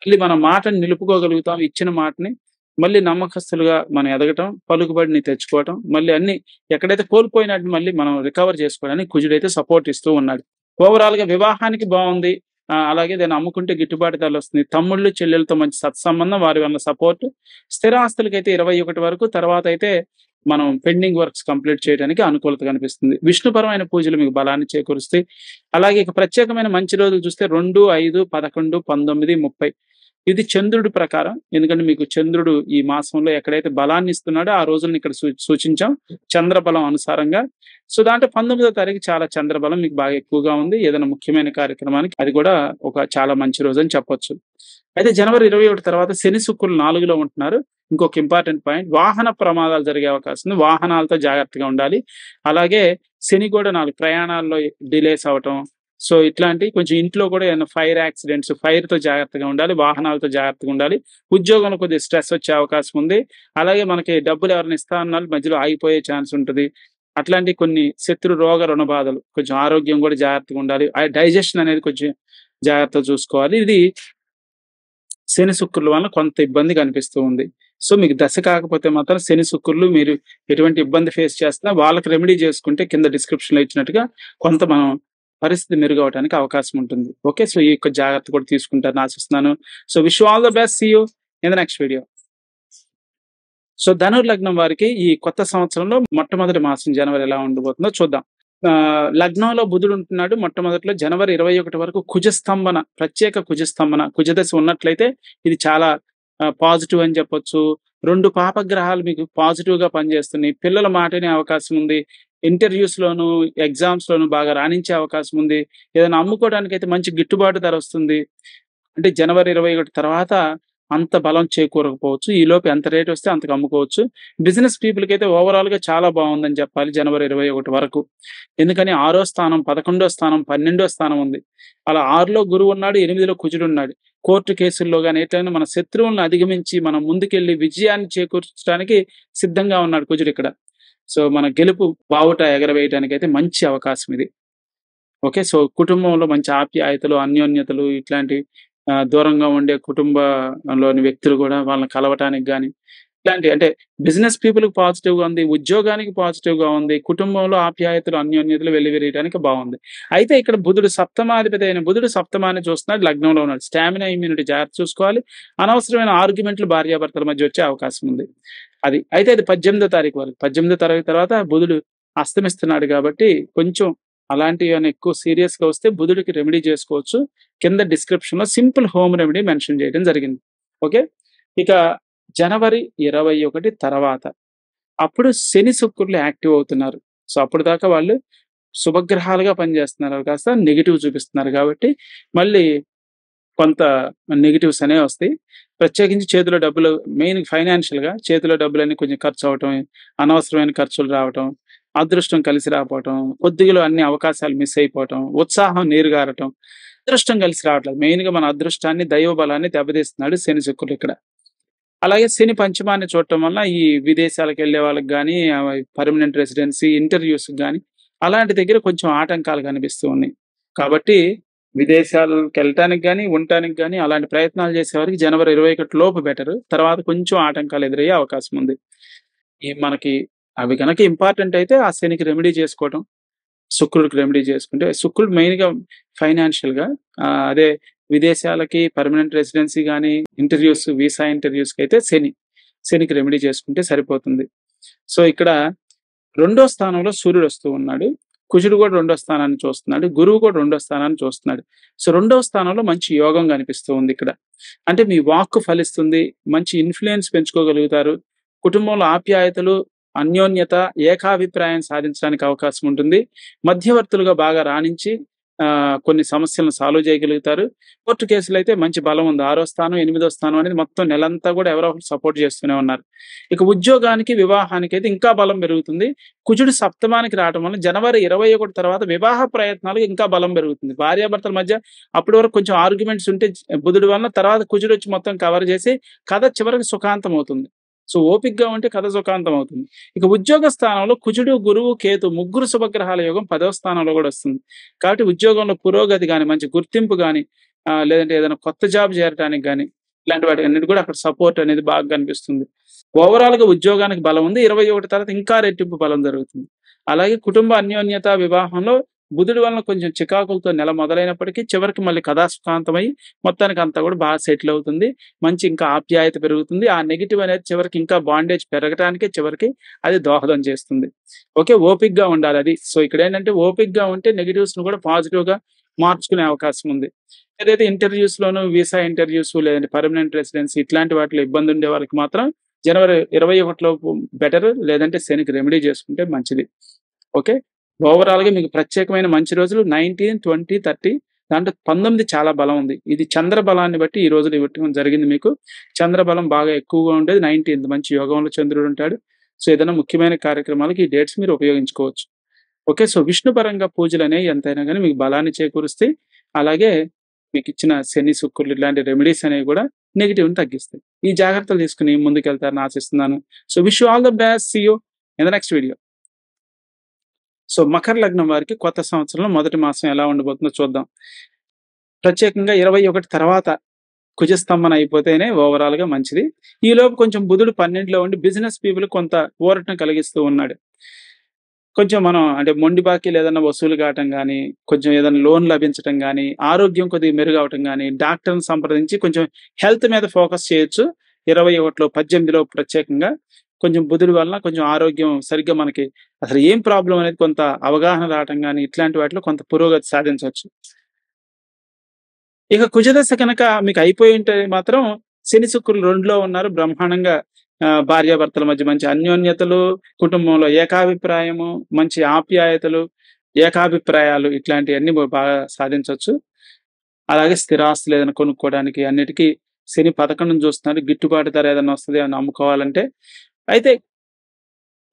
మళ్ళీ మన మాటని నిలుపుకోగలుగుతాం. ఇచ్చిన మాటని మళ్ళీ నమ్మకస్తులుగా మనం ఎదగటం, పలుకుబడిని తెచ్చుకోవటం, మళ్ళీ అన్ని ఎక్కడైతే కోల్పోయినట్టు మళ్ళీ మనం రికవర్ చేసుకోవడానికి కుజుడైతే సపోర్ట్ ఇస్తూ ఉన్నాడు. ఓవరాల్‌గా వివాహానికి బావుంది. అలాగే దాన్ని అమ్ముకుంటే గిట్టుబాటు ధరలొస్తుంది. తమ్ముళ్ళు, చెల్లెలతో మంచి సత్సంబంధం, వారి వల్ల సపోర్ట్. స్థిరాస్తులకైతే 21 వరకు, తర్వాత అయితే మనం పెండింగ్ వర్క్స్ కంప్లీట్ చేయడానికి అనుకూలత కనిపిస్తుంది. విష్ణుపరమైన పూజలు మీకు బలాన్ని చేకూరుస్తాయి. అలాగే ఇక ప్రత్యేకమైన మంచి రోజులు చూస్తే 2, 5, 11, 19, 30 ఇది చంద్రుడి ప్రకారం. ఎందుకంటే మీకు చంద్రుడు ఈ మాసంలో ఎక్కడైతే బలాన్ని ఇస్తున్నాడో ఆ రోజుల్ని ఇక్కడ సూచించాం చంద్రబలం అనుసారంగా. సో దాంట్లో 19వ తారీఖు చాలా చంద్రబలం మీకు బాగా ఎక్కువగా ఉంది. ఏదైనా ముఖ్యమైన కార్యక్రమానికి అది కూడా ఒక చాలా మంచి రోజు అని చెప్పొచ్చు. అయితే జనవరి 21 తర్వాత శని, శుక్రులు 4లో ఉంటున్నారు. ఇంకొక ఇంపార్టెంట్ పాయింట్, వాహన ప్రమాదాలు జరిగే అవకాశం ఉంది. వాహనాలతో జాగ్రత్తగా ఉండాలి. అలాగే శని కూడా 4 ప్రయాణాల్లో డిలేస్ అవ్వటం, సో ఇట్లాంటి కొంచెం ఇంట్లో కూడా ఏదైనా ఫైర్ యాక్సిడెంట్స్, ఫైర్‌తో జాగ్రత్తగా ఉండాలి. వాహనాలతో జాగ్రత్తగా ఉండాలి. ఉద్యోగంలో కొద్దిగా స్ట్రెస్ వచ్చే అవకాశం ఉంది. అలాగే మనకి డబ్బులు ఎవరైనా ఇస్తా అన్నారు మధ్యలో ఆగిపోయే ఛాన్స్ ఉంటది. అట్లాంటి కొన్ని శత్రు రోగ రుణ బాధలు, కొంచెం ఆరోగ్యం కూడా జాగ్రత్తగా ఉండాలి. డైజెషన్ అనేది కొంచెం జాగ్రత్తగా చూసుకోవాలి. ఇది శని, శుక్రుల వలన కొంత ఇబ్బంది కనిపిస్తూ ఉంది. సో మీకు దశ కాకపోతే మాత్రం శని, శుక్రులు మీరు ఎటువంటి ఇబ్బంది ఫేస్ చేస్తున్నా వాళ్ళకి రెమెడీ చేసుకుంటే కింద డిస్క్రిప్షన్‌లో ఇచ్చినట్టుగా కొంత మనం పరిస్థితి మెరుగవడానికి అవకాశం ఉంటుంది. ఓకే. సో ఈ యొక్క జాగ్రత్త కూడా తీసుకుంటారని ఆశిస్తున్నాను. So wish you all the best. See you in the next video. So ధనుర్ లగ్నం వారికి ఈ కొత్త సంవత్సరంలో మొట్టమొదటి మాసం జనవరి ఎలా ఉండబోతుందో చూద్దాం. లగ్నంలో బుధుడు ఉంటున్నాడు. మొట్టమొదట్లో జనవరి 21 వరకు కుజస్తంభన, ప్రత్యేక కుజస్తంభన, కుజదశ ఉన్నట్లయితే ఇది చాలా పాజిటివ్ అని చెప్పొచ్చు. 2 పాపగ్రహాలు మీకు పాజిటివ్‌గా పనిచేస్తున్నాయి. పిల్లల మాట వినే అవకాశం ఉంది. ఇంటర్‌వ్యూస్‌లోను, ఎగ్జామ్స్‌లోను బాగా రాణించే అవకాశం ఉంది. ఏదైనా అమ్ముకోవడానికైతే మంచి గిట్టుబాటు ధర వస్తుంది. అంటే జనవరి 21 తర్వాత అంత బలం చేకూరకపోవచ్చు. ఈలోపు ఎంత రేట్ వస్తే అంతకు అమ్ముకోవచ్చు. బిజినెస్ పీపుల్‌కైతే ఓవరాల్‌గా చాలా బావుందని చెప్పాలి జనవరి 21 వరకు. ఎందుకని 6వ స్థానం, 11వ స్థానం, 12వ స్థానం ఉంది. అలా 6లో గురువు ఉన్నాడు, 8లో కుజుడున్నాడు. కోర్టు కేసుల్లో గాని ఎట్లైనా మన శత్రువులను అధిగమించి మనం ముందుకెళ్ళి విజయాన్ని చేకూర్చడానికి సిద్ధంగా ఉన్నాడు కుజుడిక్కడ. సో మన గెలుపు బావుట ఎగరవేయడానికైతే మంచి అవకాశం ఇది. ఓకే. సో కుటుంబంలో మంచి ఆప్యాయతలు, అన్యోన్యతలు ఇట్లాంటివి దూరంగా ఉండే కుటుంబంలోని వ్యక్తులు గూడా వాళ్ళని కలవటానికి గాని, ఇట్లాంటి అంటే బిజినెస్ పీపుల్‌కి పాజిటివ్‌గా ఉంది. ఉద్యోగానికి పాజిటివ్‌గా ఉంది. కుటుంబంలో ఆప్యాయతలు, అన్యోన్యతలు వెల్లివిరియడానికి బావుంది. అయితే ఇక్కడ బుధుడు సప్తమాధిపతి అయిన బుధుడు సప్తమాన్ని చూస్తున్నాడు. లగ్నంలో ఉన్నాడు. స్టామినా, ఇమ్యూనిటీ జాగ్రత్త చూసుకోవాలి. అనవసరమైన ఆర్గ్యుమెంట్లు భార్యాభర్తల మధ్య వచ్చే అవకాశం ఉంది. అయితే అది 18వ తారీఖు వరకు. 18వ తారీఖు తర్వాత బుధుడు అస్తమిస్తున్నాడు కాబట్టి కొంచెం అలాంటివేమైనా ఎక్కువ సీరియస్‌గా వస్తే బుధుడికి రెమెడీ చేసుకోవచ్చు. కింద డిస్క్రిప్షన్‌లో సింపుల్ హోమ్ రెమెడీ మెన్షన్ చేయడం జరిగింది. ఓకే. ఇక జనవరి 21 తర్వాత అప్పుడు శని, శుక్రులు యాక్టివ్ అవుతున్నారు. సో అప్పటిదాకా వాళ్ళు శుభగ్రహాలుగా పనిచేస్తున్నారు. అవి కాస్త నెగెటివ్ చూపిస్తున్నారు కాబట్టి మళ్ళీ కొంత నెగెటివ్స్ అనేవి వస్తాయి. ప్రత్యేకించి చేతిలో డబ్బులు మెయిన్ ఫైనాన్షియల్‌గా చేతిలో డబ్బులన్నీ కొంచెం ఖర్చవ్వటం, అనవసరమైన ఖర్చులు రావటం, అదృష్టం కలిసి రాకపోవటం, కొద్దిగలో అన్ని అవకాశాలు మిస్ అయిపోవటం, ఉత్సాహం నీరుగారటం, అదృష్టం కలిసి రావట్లేదు. మెయిన్‌గా మన అదృష్టాన్ని, దైవ బలాన్ని దెబ్బతీస్తున్నాడు శని, శుక్రులు ఇక్కడ. అలాగే శని పంచమాన్ని చూడటం వల్ల ఈ విదేశాలకెళ్ళే వాళ్ళకి గాని, పర్మనెంట్ రెసిడెన్సీ, ఇంటర్‌వ్యూస్‌కి గాని అలాంటి దగ్గర కొంచెం ఆటంకాలు కనిపిస్తూ ఉన్నాయి. కాబట్టి విదేశాలకెళ్ళటానికి గాని, ఉండటానికి గాని అలాంటి ప్రయత్నాలు చేసేవారికి జనవరి 21 లోపు బెటరు. తర్వాత కొంచెం ఆటంకాలు ఎదురయ్యే అవకాశం ఉంది. మనకి అవి గనక ఇంపార్టెంట్ అయితే ఆ శనికి రెమెడీ చేసుకోవటం, శుక్రుడికి రెమెడీ చేసుకుంటే శుక్రుడు మెయిన్‌గా ఫైనాన్షియల్‌గా అదే విదేశాలకి, పర్మనెంట్ రెసిడెన్సీ గాని, ఇంటర్‌వ్యూస్, వీసా ఇంటర్‌వ్యూస్‌కైతే శనికి రెమెడీ చేసుకుంటే సరిపోతుంది. సో ఇక్కడ 2వ స్థానంలో సూర్యుడొస్తూ ఉన్నాడు. కుజుడు కూడా 2వ స్థానాన్ని చూస్తున్నాడు. గురువు కూడా 2వ స్థానాన్ని చూస్తున్నాడు. సో 2వ స్థానంలో మంచి యోగం కనిపిస్తూ ఉంది ఇక్కడ. అంటే మీ వాక్కు ఫలిస్తుంది. మంచి ఇన్‌ఫ్లూయెన్స్ పెంచుకోగలుగుతారు. కుటుంబంలో ఆప్యాయతలు, అన్యోన్యత, ఏకాభిప్రాయం సాధించడానికి అవకాశం ఉంటుంది. మధ్యవర్తులుగా బాగా రాణించి కొన్ని సమస్యలను సాల్వ్ చేయగలుగుతారు. కోర్టు కేసులైతే మంచి బలం ఉంది. 6వ స్థానం, 8వ స్థానం అనేది మొత్తం నెలంతా కూడా ఎవరో ఒకరు సపోర్ట్ చేస్తూనే ఉన్నారు. ఇక ఉద్యోగానికి, వివాహానికైతే ఇంకా బలం పెరుగుతుంది. కుజుడు సప్తమానికి రావటం వల్ల జనవరి 21 తర్వాత వివాహ ప్రయత్నాలకు ఇంకా బలం పెరుగుతుంది. భార్యాభర్తల మధ్య అప్పటి వరకు కొంచెం ఆర్గ్యుమెంట్స్ ఉంటే బుధుడి వలన తర్వాత కుజుడొచ్చి మొత్తం కవర్ చేసి కథ చివరికి సుఖాంతం అవుతుంది. సో ఓపికగా ఉంటే కథ సుఖాంతం అవుతుంది. ఇక ఉద్యోగ స్థానంలో కుజుడు, గురువు, కేతు ముగ్గురు శుభగ్రహాల యోగం 10వ స్థానంలో కూడా వస్తుంది. కాబట్టి ఉద్యోగంలో పురోగతి గాని, మంచి గుర్తింపు గాని, లేదంటే ఏదైనా కొత్త జాబ్ చేరటానికి గాని, ఇలాంటి వాటన్నిటి కూడా అక్కడ సపోర్ట్ అనేది బాగా కనిపిస్తుంది. ఓవరాల్‌గా ఉద్యోగానికి బలం ఉంది. 21 తర్వాత ఇంకా రెట్టింపు బలం జరుగుతుంది. అలాగే కుటుంబ అన్యోన్యత, వివాహంలో బుధుడి వలన కొంచెం చికాకులతో నెల మొదలైనప్పటికీ చివరికి మళ్ళీ కథా సుఖాంతమై మొత్తానికి అంతా కూడా బాగా సెటిల్ అవుతుంది. మంచి ఇంకా ఆప్యాయత పెరుగుతుంది. ఆ నెగెటివ్ అనేది చివరికి ఇంకా బాండేజ్ పెరగటానికే చివరికి అది దోహదం చేస్తుంది. ఓకే. ఓపికగా ఉండాలి అది. సో ఇక్కడేంటంటే ఓపికగా ఉంటే నెగెటివ్స్‌ని కూడా పాజిటివ్‌గా మార్చుకునే అవకాశం ఉంది. ఏదైతే ఇంటర్‌వ్యూస్‌లోను, వీసా ఇంటర్‌వ్యూస్ లేదంటే పర్మనెంట్ రెసిడెన్సీ ఇట్లాంటి వాటిలో ఇబ్బంది ఉండే వాళ్ళకి మాత్రం జనవరి 21 లోపు బెటర్. లేదంటే శనికి రెమెడీ చేసుకుంటే మంచిది. ఓకే. ఓవరాల్‌గా మీకు ప్రత్యేకమైన మంచి రోజులు 19, 20, 30 దాంట్లో 19 చాలా బలం ఉంది. ఇది చంద్ర బలాన్ని బట్టి ఈ రోజులు ఇవ్వటం జరిగింది మీకు. చంద్ర బలం బాగా ఎక్కువగా ఉండేది 19 మంచి యోగంలో చంద్రుడు ఉంటాడు. సో ఏదైనా ముఖ్యమైన కార్యక్రమాలకి ఈ డేట్స్ మీరు ఉపయోగించుకోవచ్చు. ఓకే. సో విష్ణు పరంగా పూజలనేవి ఎంతైనా గాని మీకు బలాన్ని చేకూరుస్తాయి. అలాగే మీకిచ్చిన శని, శుక్రులు ఇలాంటి రెమెడీస్ అనేవి కూడా నెగెటివ్‌ని తగ్గిస్తాయి. ఈ జాగ్రత్తలు తీసుకొని ముందుకెళ్తారని ఆశిస్తున్నాను. So wish you all the best. See you in the next video. So మకర లగ్నం వారికి కొత్త సంవత్సరంలో మొదటి మాసం ఎలా ఉండబోతుందో చూద్దాం. ప్రత్యేకంగా 21 తర్వాత కుజస్తంభన అయిపోతేనే ఓవరాల్‌గా మంచిది. ఈలోపు కొంచెం బుధుడు 12లో ఉండి బిజినెస్ పీపుల్‌కి కొంత ఊరటను కలిగిస్తూ ఉన్నాడు. కొంచెం మనం అంటే మొండి బాకీలు ఏదైనా వసూలు కావటం గాని, కొంచెం ఏదైనా లోన్ లభించటం గాని, ఆరోగ్యం కొద్దిగా మెరుగవటం గాని, డాక్టర్‌ని సంప్రదించి కొంచెం హెల్త్ మీద ఫోకస్ చేయొచ్చు. 21లో 18లో ప్రత్యేకంగా. కొంచెం బుధుడి వలన కొంచెం ఆరోగ్యం సరిగ్గా మనకి అసలు ఏం ప్రాబ్లమ్ అనేది కొంత అవగాహన రావటం గాని, ఇట్లాంటి వాటిలో కొంత పురోగతి సాధించొచ్చు. ఇక కుజదశ కనుక మీకు అయిపోయి ఉంటే మాత్రం శని, శుక్రులు 2లో ఉన్నారు బ్రహ్మాండంగా. భార్యాభర్తల మధ్య మంచి అన్యోన్యతలు, కుటుంబంలో ఏకాభిప్రాయము, మంచి ఆప్యాయతలు, ఏకాభిప్రాయాలు ఇట్లాంటియన్నీ బాగా సాధించొచ్చు. అలాగే స్థిరాస్తులు ఏదైనా కొనుక్కోవడానికి అన్నిటికి శని 11ని చూస్తున్నాడు. గిట్టుబాటు ధర ఏదైనా వస్తది అని అమ్ముకోవాలంటే. అయితే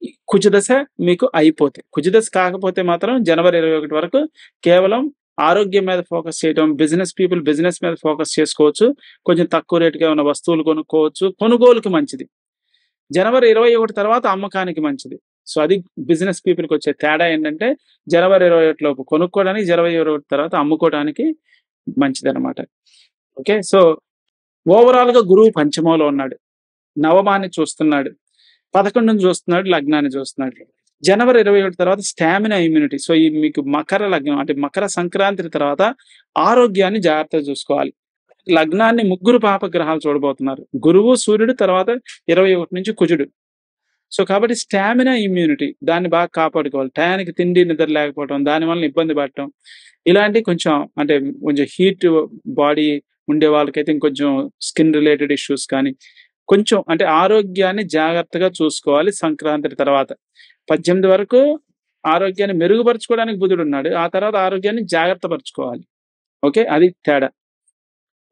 ఈ కుజదశ మీకు అయిపోతే, కుజదశ కాకపోతే మాత్రం జనవరి 21 వరకు కేవలం ఆరోగ్యం మీద ఫోకస్ చేయటం, బిజినెస్ పీపుల్ బిజినెస్ మీద ఫోకస్ చేసుకోవచ్చు. కొంచెం తక్కువ రేట్‌కి ఏమైనా వస్తువులు కొనుక్కోవచ్చు. కొనుగోలుకి మంచిది. జనవరి 21 తర్వాత అమ్మకానికి మంచిది. సో, అది బిజినెస్ పీపుల్‌కొచ్చే తేడా ఏంటంటే, జనవరి 21 లోపు కొనుక్కోవడానికి, జనవరి 21 తర్వాత అమ్ముకోవడానికి మంచిదనమాట. ఓకే. సో, ఓవరాల్‌గా గురువు పంచమంలో ఉన్నాడు. నవమాన్ని చూస్తున్నాడు. 11ని చూస్తున్నాడు. లగ్నాన్ని చూస్తున్నాడు. జనవరి 21 తర్వాత స్టామినా, ఇమ్యూనిటీ. సో, ఈ మీకు మకర లగ్నం అంటే మకర సంక్రాంతి తర్వాత ఆరోగ్యాన్ని జాగ్రత్తగా చూసుకోవాలి. లగ్నాన్ని ముగ్గురు పాపగ్రహాలు చూడబోతున్నారు. గురువు, సూర్యుడు తర్వాత 21 నుంచి కుజుడు. సో, కాబట్టి స్టామినా, ఇమ్యూనిటీ దాన్ని బాగా కాపాడుకోవాలి. టయానికి తిండి, నిద్ర లేకపోవడం, దానివల్ల ఇబ్బంది పడటం. ఇలాంటివి కొంచెం అంటే కొంచెం హీట్ బాడీ ఉండే వాళ్ళకైతే ఇంకొంచెం స్కిన్ రిలేటెడ్ ఇష్యూస్ కానీ, కొంచెం అంటే ఆరోగ్యాన్ని జాగ్రత్తగా చూసుకోవాలి సంక్రాంతి తర్వాత. 18 వరకు ఆరోగ్యాన్ని మెరుగుపరుచుకోవడానికి బుధుడున్నాడు. ఆ తర్వాత ఆరోగ్యాన్ని జాగ్రత్త పరుచుకోవాలి. ఓకే. అది తేడా.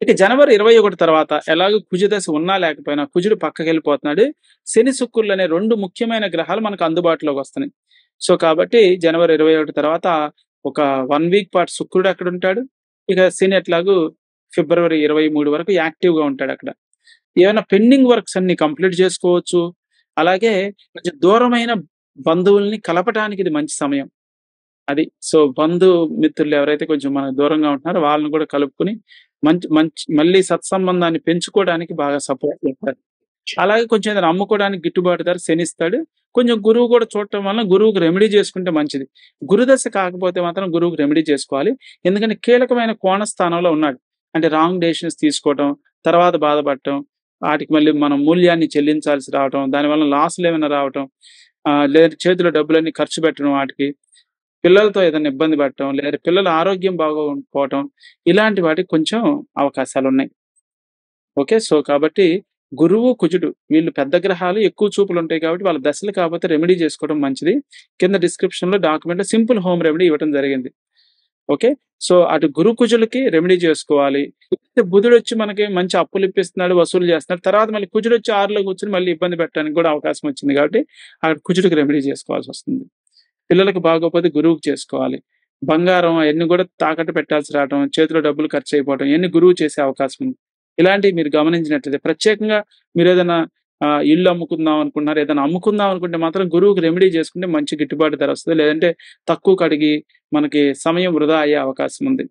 ఇక జనవరి 21 తర్వాత ఎలాగో కుజదశ ఉన్నా లేకపోయినా కుజుడు పక్కకెళ్ళిపోతున్నాడు. శని, శుక్రులనే 2 ముఖ్యమైన గ్రహాలు మనకు అందుబాటులోకి వస్తున్నాయి. సో, కాబట్టి జనవరి 21 తర్వాత ఒక 1 వీక్ పాటు శుక్రుడు అక్కడుంటాడు. ఇక శని ఎట్లాగూ ఫిబ్రవరి 23 వరకు యాక్టివ్‌గా ఉంటాడక్కడ. ఏమైనా పెండింగ్ వర్క్స్ అన్ని కంప్లీట్ చేసుకోవచ్చు. అలాగే కొంచెం దూరమైన బంధువుల్ని కలపటానికి ఇది మంచి సమయం. అది. సో, మిత్రులు ఎవరైతే కొంచెం మనకు దూరంగా ఉంటున్నారో వాళ్ళని కూడా కలుపుకొని మంచి మంచి మళ్ళీ సత్సంబంధాన్ని పెంచుకోవడానికి బాగా సపోర్ట్ చేస్తారు. అలాగే కొంచెం ఏదైనా అమ్ముకోవడానికి గిట్టుబాటు ధర శనిస్తాడు. కొంచెం గురువు కూడా చూడటం వలన గురువుకి రెమెడీ చేసుకుంటే మంచిది. గురుదశ కాకపోతే మాత్రం గురువుకి రెమెడీ చేసుకోవాలి. ఎందుకంటే కీలకమైన కోణ స్థానంలో ఉన్నాడు. అంటే రాంగ్ డెసిషన్స్ తీసుకోవటం, తర్వాత బాధపడటం, వాటికి మళ్ళీ మనం మూల్యాన్ని చెల్లించాల్సి రావటం, దానివల్ల లాస్‌లేమైనా రావటం, లేదా చేతిలో డబ్బులన్నీ ఖర్చు పెట్టడం వాటికి. పిల్లలతో ఏదైనా ఇబ్బంది పడటం, లేదా పిల్లల ఆరోగ్యం బాగోకపోవటం, ఇలాంటి వాటికి కొంచెం అవకాశాలున్నాయి. ఓకే. సో, కాబట్టి గురువు, కుజుడు వీళ్ళు పెద్ద గ్రహాలు ఎక్కువ చూపులుంటాయి కాబట్టి వాళ్ళ దశలు కాకపోతే రెమెడీ చేసుకోవడం మంచిది. కింద డిస్క్రిప్షన్‌లో డాక్యుమెంట్‌లో సింపుల్ హోమ్ రెమెడీ ఇవ్వటం జరిగింది. ఓకే. సో, అటు గురు, కుజులకి రెమెడీ చేసుకోవాలి. ఇకపోతే బుధుడొచ్చి మనకి మంచి అప్పులిప్పిస్తున్నాడు, వసూలు చేస్తున్నాడు. తర్వాత మళ్ళీ కుజుడొచ్చి 6లో కూర్చొని మళ్ళీ ఇబ్బంది పెట్టడానికి కూడా అవకాశం వచ్చింది కాబట్టి, అక్కడ కుజుడికి రెమెడీ చేసుకోవాల్సొస్తుంది. పిల్లలకి బాగోకపోతే గురువుకి చేసుకోవాలి. బంగారం అయన్నీ కూడా తాకట్టు పెట్టాల్సి రావటం, చేతిలో డబ్బులు ఖర్చయిపోవటం ఇయన్నీ గురువు చేసే అవకాశం ఉంది. ఇలాంటివి మీరు గమనించినట్లయితే ప్రత్యేకంగా మీరేదైనా ఇల్లు అమ్ముకుందాం అనుకుంటున్నారు, ఏదైనా అమ్ముకుందాం అనుకుంటే మాత్రం గురువుకి రెమెడీ చేసుకుంటే మంచి గిట్టుబాటు ధర వస్తది. లేదంటే తక్కువకడిగి మనకి సమయం వృధా అయ్యే అవకాశం ఉంది.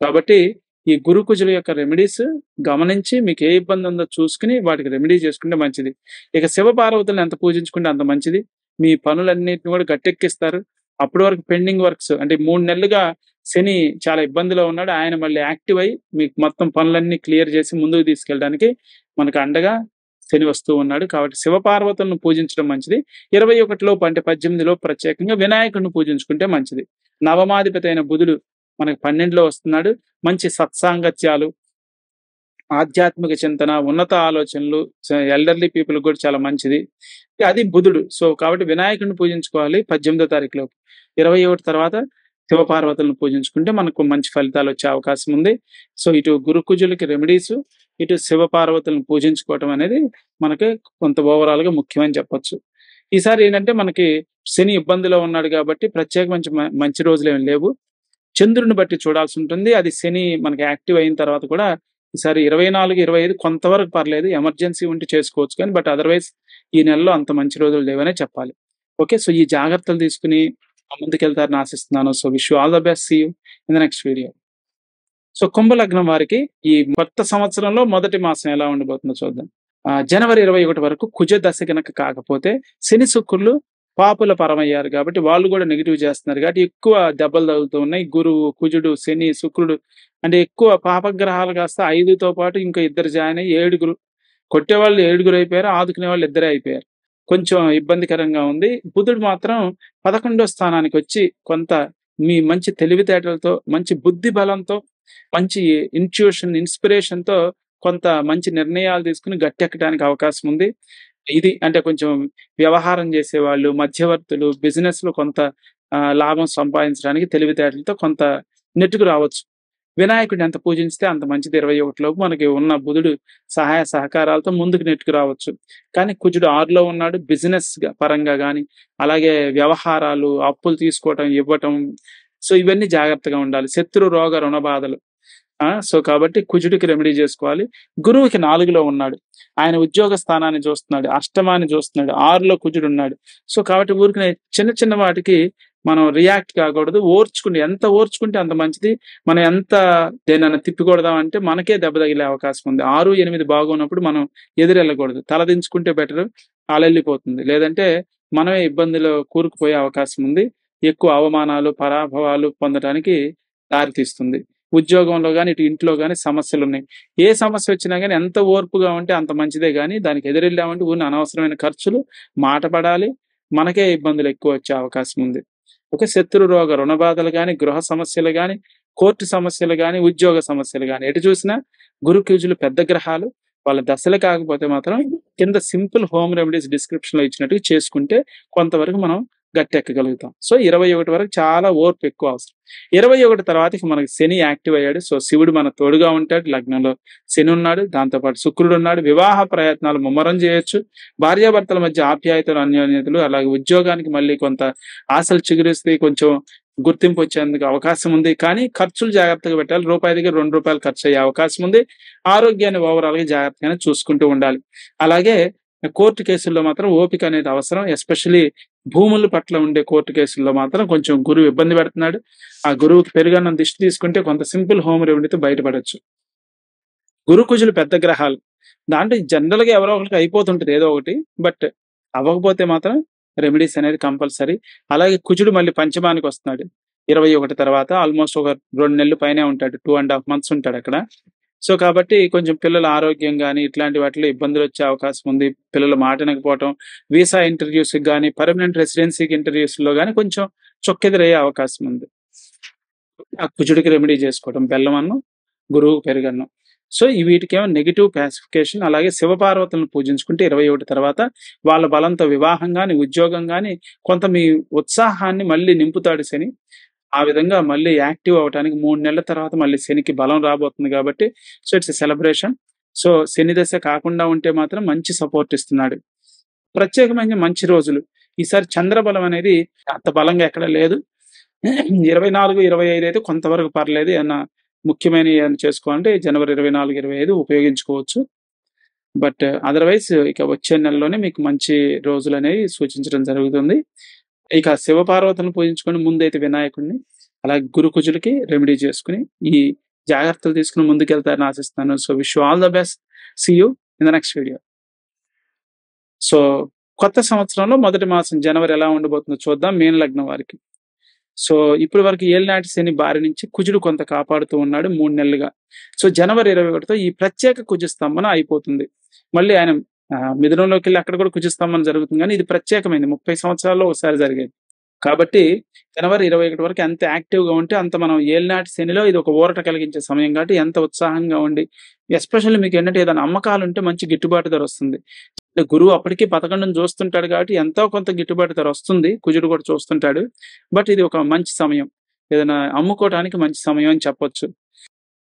కాబట్టి ఈ గురు, కుజుల యొక్క రెమెడీస్ గమనించి మీకు ఏ ఇబ్బంది ఉందో చూసుకొని వాటికి రెమెడీ చేసుకుంటే మంచిది. ఇక శివపార్వతులను ఎంత పూజించుకుంటే అంత మంచిది. మీ పనులన్నిటిని కూడా గట్టెక్కిస్తారు. అప్పటి వరకు పెండింగ్ వర్క్స్ అంటే 3 నెలలుగా శని చాలా ఇబ్బందిలో ఉన్నాడు. ఆయన మళ్ళీ యాక్టివ్ అయ్యి మీకు మొత్తం పనులన్నీ క్లియర్ చేసి ముందుకు తీసుకెళ్ళడానికి మనకు అండగా శని వస్తూ ఉన్నాడు. కాబట్టి శివపార్వతులను పూజించడం మంచిది. 21 లోపు అంటే 18 లోపు ప్రత్యేకంగా వినాయకుడిని పూజించుకుంటే మంచిది. నవమాధిపతి అయిన బుధుడు మనకు 12లో వస్తున్నాడు. మంచి సత్సాంగత్యాలు, ఆధ్యాత్మిక చింతన, ఉన్నత ఆలోచనలు ఎల్డర్లీ పీపుల్‌కి కూడా చాలా మంచిది. అది బుధుడు. సో, కాబట్టి వినాయకుడిని పూజించుకోవాలి 18వ తారీఖు లోపు. 21 తర్వాత శివపార్వతులను పూజించుకుంటే మనకు మంచి ఫలితాలొచ్చే అవకాశం ఉంది. సో, ఇటు గురు, కుజులకి రెమెడీసు, ఇటు శివపార్వతులను పూజించుకోవటం అనేది మనకి కొంత ఓవరాల్‌గా ముఖ్యమని చెప్పొచ్చు. ఈసారి ఏంటంటే మనకి శని ఇబ్బందిలో ఉన్నాడు కాబట్టి మంచి రోజులేమి లేవు. చంద్రుడిని బట్టి చూడాల్సుంటుంది. అది శని మనకి యాక్టివ్ అయిన తర్వాత కూడా ఈసారి 24, 25 కొంతవరకు పర్లేదు. ఎమర్జెన్సీ ఉంటే చేసుకోవచ్చు కానీ అదర్‌వైజ్ ఈ నెలలో అంత మంచి రోజులు లేవనే చెప్పాలి. ఓకే. సో, ఈ జాగ్రత్తలు తీసుకొని ముందుకెళ్తారని ఆశిస్తున్నాను. So, wish you all the best. See you in the next video. So, కుంభలగ్నం వారికి ఈ కొత్త సంవత్సరంలో మొదటి మాసం ఎలా ఉండబోతుందో చూద్దాం. జనవరి 21 వరకు కుజ దశ గనక కాకపోతే శని, శుక్రులు పాపుల పరమయ్యారు కాబట్టి వాళ్ళు కూడా నెగెటివ్ చేస్తున్నారు కాబట్టి ఎక్కువ దెబ్బలు తగులుతూ ఉన్నాయి. గురువు, కుజుడు, శని, శుక్రుడు అంటే ఎక్కువ పాపగ్రహాలు కాస్త 5తో పాటు ఇంకా ఇద్దరు జాయిన్ అయ్యి 7 కొట్టేవాళ్ళు 7 అయిపోయారు. ఆదుకునే వాళ్ళు ఇద్దరే అయిపోయారు. కొంచెం ఇబ్బందికరంగా ఉంది. బుధుడు మాత్రం 11వ స్థానానికొచ్చి కొంత మీ మంచి తెలివితేటలతో, మంచి బుద్ధి బలంతో, మంచి ఇన్‌స్పిరేషన్‌తో కొంత మంచి నిర్ణయాలు తీసుకొని గట్టెక్కడానికి అవకాశం ఉంది. ఇది అంటే కొంచెం వ్యవహారం చేసేవాళ్ళు, మధ్యవర్తులు, బిజినెస్‌లో కొంత లాభం సంపాదించడానికి తెలివితేటలతో కొంత నెట్టుకు రావచ్చు. వినాయకుడిని ఎంత పూజించితే అంత మంచిది. 21 లోపు మనకి ఉన్న బుధుడు సహాయ సహకారాలతో ముందుకు నెట్టుకు రావచ్చు. కానీ కుజుడు 6లో ఉన్నాడు. పరంగా గాని, అలాగే వ్యవహారాలు, అప్పులు తీసుకోవటం, ఇవ్వటం, సో ఇవన్నీ జాగ్రత్తగా ఉండాలి. శత్రు, రోగ, రుణ బాధలు. సో కాబట్టి కుజుడికి రెమెడీ చేసుకోవాలి. గురువుకి 4లో ఉన్నాడు. ఆయన ఉద్యోగ స్థానాన్ని చూస్తున్నాడు, అష్టమాన్ని చూస్తున్నాడు, 6లో కుజుడున్నాడు. సో కాబట్టి ఊరికనే చిన్న చిన్న వాటికి మనం రియాక్ట్ కాకూడదు. ఎంత ఓర్చుకుంటే అంత మంచిది. మనం ఎంత దేన్నైనా తిప్పికొడదామంటే మనకే దెబ్బ తగిలే అవకాశం ఉంది. 6, 8 బాగున్నప్పుడు మనం ఎదురెళ్ళకూడదు. తలదించుకుంటే బెటరు. అలెళ్ళిపోతుంది. లేదంటే మనమే ఇబ్బందిలో కూరుకుపోయే అవకాశం ఉంది. ఎక్కువ అవమానాలు, పరాభవాలు పొందడానికి దారితీస్తుంది. ఉద్యోగంలో గాని, ఇటు ఇంట్లో గాని సమస్యలున్నాయి. ఏ సమస్య వచ్చినా గాని ఎంత ఓర్పుగా ఉంటే అంత మంచిదే గాని, దానికి ఎదురెళ్ళామంటే అనవసరమైన ఖర్చులు, మాట పడాలి. మనకే ఇబ్బందులు ఎక్కువ వచ్చే అవకాశం ఉంది. శత్రు, రోగ, రుణ బాధలు గాని, గృహ సమస్యలు గాని, కోర్టు సమస్యలు గాని, ఉద్యోగ సమస్యలు గాని, ఎటు చూసినా గురు, కుజులు పెద్ద గ్రహాలు. వాళ్ళ దశలు కాకపోతే మాత్రం కింద సింపుల్ హోమ్ రెమెడీస్ డిస్క్రిప్షన్‌లో ఇచ్చినట్టుగా చేసుకుంటే కొంతవరకు మనం గట్టెక్కగలుగుతాం. సో 21 వరకు చాలా ఓర్పు ఎక్కువ అవసరం. 21 తర్వాతకి మనకి శని యాక్టివ్ అయ్యాడు. సో శివుడు మన తోడుగా ఉంటాడు. లగ్నంలో శని ఉన్నాడు. దాంతో పాటు శుక్రుడు ఉన్నాడు. వివాహ ప్రయత్నాలు ముమ్మరం చేయొచ్చు. భార్యాభర్తల మధ్య ఆప్యాయతలు, అన్యోన్యతలు, అలాగే ఉద్యోగానికి మళ్ళీ కొంత ఆశలు చిగురిస్తాయి. కొంచెం గుర్తింపు వచ్చేందుకు అవకాశం ఉంది. కానీ ఖర్చులు జాగ్రత్తగా పెట్టాలి. రూపాయి దగ్గర ₹2 ఖర్చు అయ్యే అవకాశం ఉంది. ఆరోగ్యాన్ని ఓవరాల్‌గా జాగ్రత్తగానే చూసుకుంటూ ఉండాలి. అలాగే కోర్టు కేసుల్లో మాత్రం ఓపిక అనేది అవసరం. ఎస్పెషల్లీ భూముల పట్ల ఉండే కోర్టు కేసుల్లో మాత్రం కొంచెం గురువు ఇబ్బంది పెడుతున్నాడు. ఆ గురువుకి పెరుగన్నం దిష్టి తీసుకుంటే కొంత సింపుల్ హోమ్ రెమెడీతో బయటపడొచ్చు. గురు, కుజులు పెద్ద గ్రహాలు. దాంట్లో జనరల్‌గా ఎవరో ఒకరికి అయిపోతుంటది ఏదో ఒకటి. బట్ అవ్వకపోతే మాత్రం రెమెడీస్ అనేది కంపల్సరీ. అలాగే కుజుడు మళ్ళీ పంచమానికొస్తున్నాడు. 21 తర్వాత ఆల్‌మోస్ట్ ఒక 2 నెలలు పైనే ఉంటాడు. 2½ మంత్స్ ఉంటాడక్కడ. సో కాబట్టి కొంచెం పిల్లల ఆరోగ్యం గాని, ఇట్లాంటి వాటిలో ఇబ్బందులొచ్చే అవకాశం ఉంది. పిల్లలు మాట ఇనకపోవటం, వీసా ఇంటర్‌వ్యూస్‌కి గాని, పర్మనెంట్ రెసిడెన్సీకి ఇంటర్‌వ్యూస్‌లో గాని కొంచెం చొక్కెదురయ్యే అవకాశం ఉంది. ఆ కుజుడికి రెమెడీ చేసుకోవడం. బెల్లం అన్నం, గురువుకి పెరుగన్నం. సో వీటికేమో నెగెటివ్ పాసిఫికేషన్. అలాగే శివపార్వతులను పూజించుకుంటే 21 తర్వాత వాళ్ళ బలంతో వివాహం గాని, ఉద్యోగం గాని, కొంత మీ ఉత్సాహాన్ని మళ్ళీ నింపుతాడు శని. ఆ విధంగా మళ్ళీ యాక్టివ్ అవ్వటానికి 3 నెలల తర్వాత మళ్ళీ శనికి బలం రాబోతుంది కాబట్టి so it's a celebration. So శని దశ కాకుండా ఉంటే మాత్రం మంచి సపోర్ట్ ఇస్తున్నాడు. ప్రత్యేకమైన మంచి రోజులు. ఈసారి చంద్రబలం అనేది అంత బలంగా ఎక్కడ లేదు. 24, 25 అయితే కొంతవరకు పర్లేదు. ఏమన్నా ముఖ్యమైనవి ఏమన్నా చేసుకోవాలంటే జనవరి 24, 25 ఉపయోగించుకోవచ్చు. బట్ అదర్‌వైజ్ ఇక వచ్చే నెలలోనే మీకు మంచి రోజులనేవి సూచించడం జరుగుతుంది. ఇక శివపార్వతులను పూజించుకొని ముందైతే వినాయకుడిని, అలాగే గురు, కుజులకి రెమెడీ చేసుకొని, ఈ జాగ్రత్తలు తీసుకొని ముందుకెళ్తారని ఆశిస్తున్నాను. So wish you all the best. See you in the next video. So కొత్త సంవత్సరంలో మొదటి మాసం జనవరి ఎలా ఉండబోతుందో చూద్దాం మీన లగ్నం వారికి. సో ఇప్పటి వరకు ఏలినాటి శని బారి నుంచి కుజుడు కొంత కాపాడుతూ ఉన్నాడు 3 నెలలుగా. సో జనవరి 21తో ఈ ప్రత్యేక కుజ స్తంభన అయిపోతుంది. మళ్ళీ ఆయన మిథునంలోకెళ్ళి అక్కడ కూడా కుజ స్తంభన జరుగుతుంది. కానీ ఇది ప్రత్యేకమైంది. 30 సంవత్సరాల్లో ఒకసారి జరిగేది. కాబట్టి జనవరి 21 వరకు ఎంత యాక్టివ్‌గా ఉంటే అంత మనం ఏలినాటి శనిలో ఇది ఒక ఊరట కలిగించే సమయం కాబట్టి ఎంత ఉత్సాహంగా ఉండి, ఎస్పెషల్లీ మీకేంటంటే ఏదైనా అమ్మకాలుంటే మంచి గిట్టుబాటు ధర వస్తుంది. గురువు అప్పటికి 11ని చూస్తుంటాడు కాబట్టి ఎంతో కొంత గిట్టుబాటు ధర వస్తుంది. కుజుడు కూడా చూస్తుంటాడు. బట్ ఇది ఒక మంచి సమయం. ఏదైనా అమ్ముకోవటానికి మంచి సమయం అని చెప్పొచ్చు.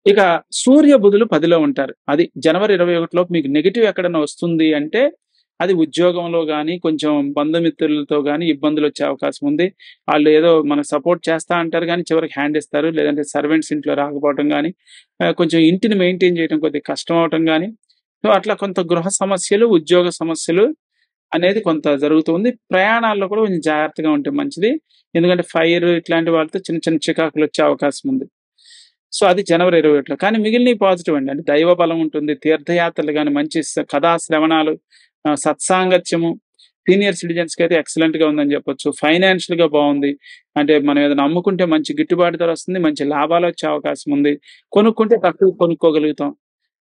ఇక సూర్య, బుధులు 10లో ఉంటారు. అది జనవరి 21 లోపు మీకు నెగెటివ్ ఎక్కడన్నా వస్తుంది అంటే అది ఉద్యోగంలో గాని, కొంచెం బంధుమిత్రులతో గాని ఇబ్బందులొచ్చే అవకాశం ఉంది. ఆళ్ళు ఏదో మనకు సపోర్ట్ చేస్తా అంటారు గానీ చివరికి హ్యాండ్ ఇస్తారు. లేదంటే సర్వెంట్స్ ఇంట్లో రాకపోవటం గాని, కొంచెం ఇంటిని మెయింటైన్ చేయడం కొద్దిగా కష్టం అవటం గాని, సో అట్లా కొంత గృహ సమస్యలు, ఉద్యోగ సమస్యలు అనేది కొంత జరుగుతుంది. ప్రయాణాల్లో కూడా కొంచెం జాగ్రత్తగా ఉంటే మంచిది. ఎందుకంటే ఫైర్ ఇట్లాంటి వాటితో చిన్న చిన్న చికాకులొచ్చే అవకాశం ఉంది. సో అది జనవరి 21లో. కానీ మిగిలినవి పాజిటివ్ అండి. అంటే దైవ బలం ఉంటుంది. తీర్థయాత్రలు గాని, మంచి కథా శ్రవణాలు, సత్సాంగత్యము, సీనియర్ సిటిజన్స్‌కి అయితే ఎక్సలెంట్‌గా ఉందని చెప్పొచ్చు. ఫైనాన్షియల్‌గా బావుంది. అంటే మనం ఏదైనా అమ్ముకుంటే మంచి గిట్టుబాటు ధర వస్తుంది. మంచి లాభాలొచ్చే అవకాశం ఉంది. కొనుక్కుంటే తక్కువకి కొనుక్కోగలుగుతాం.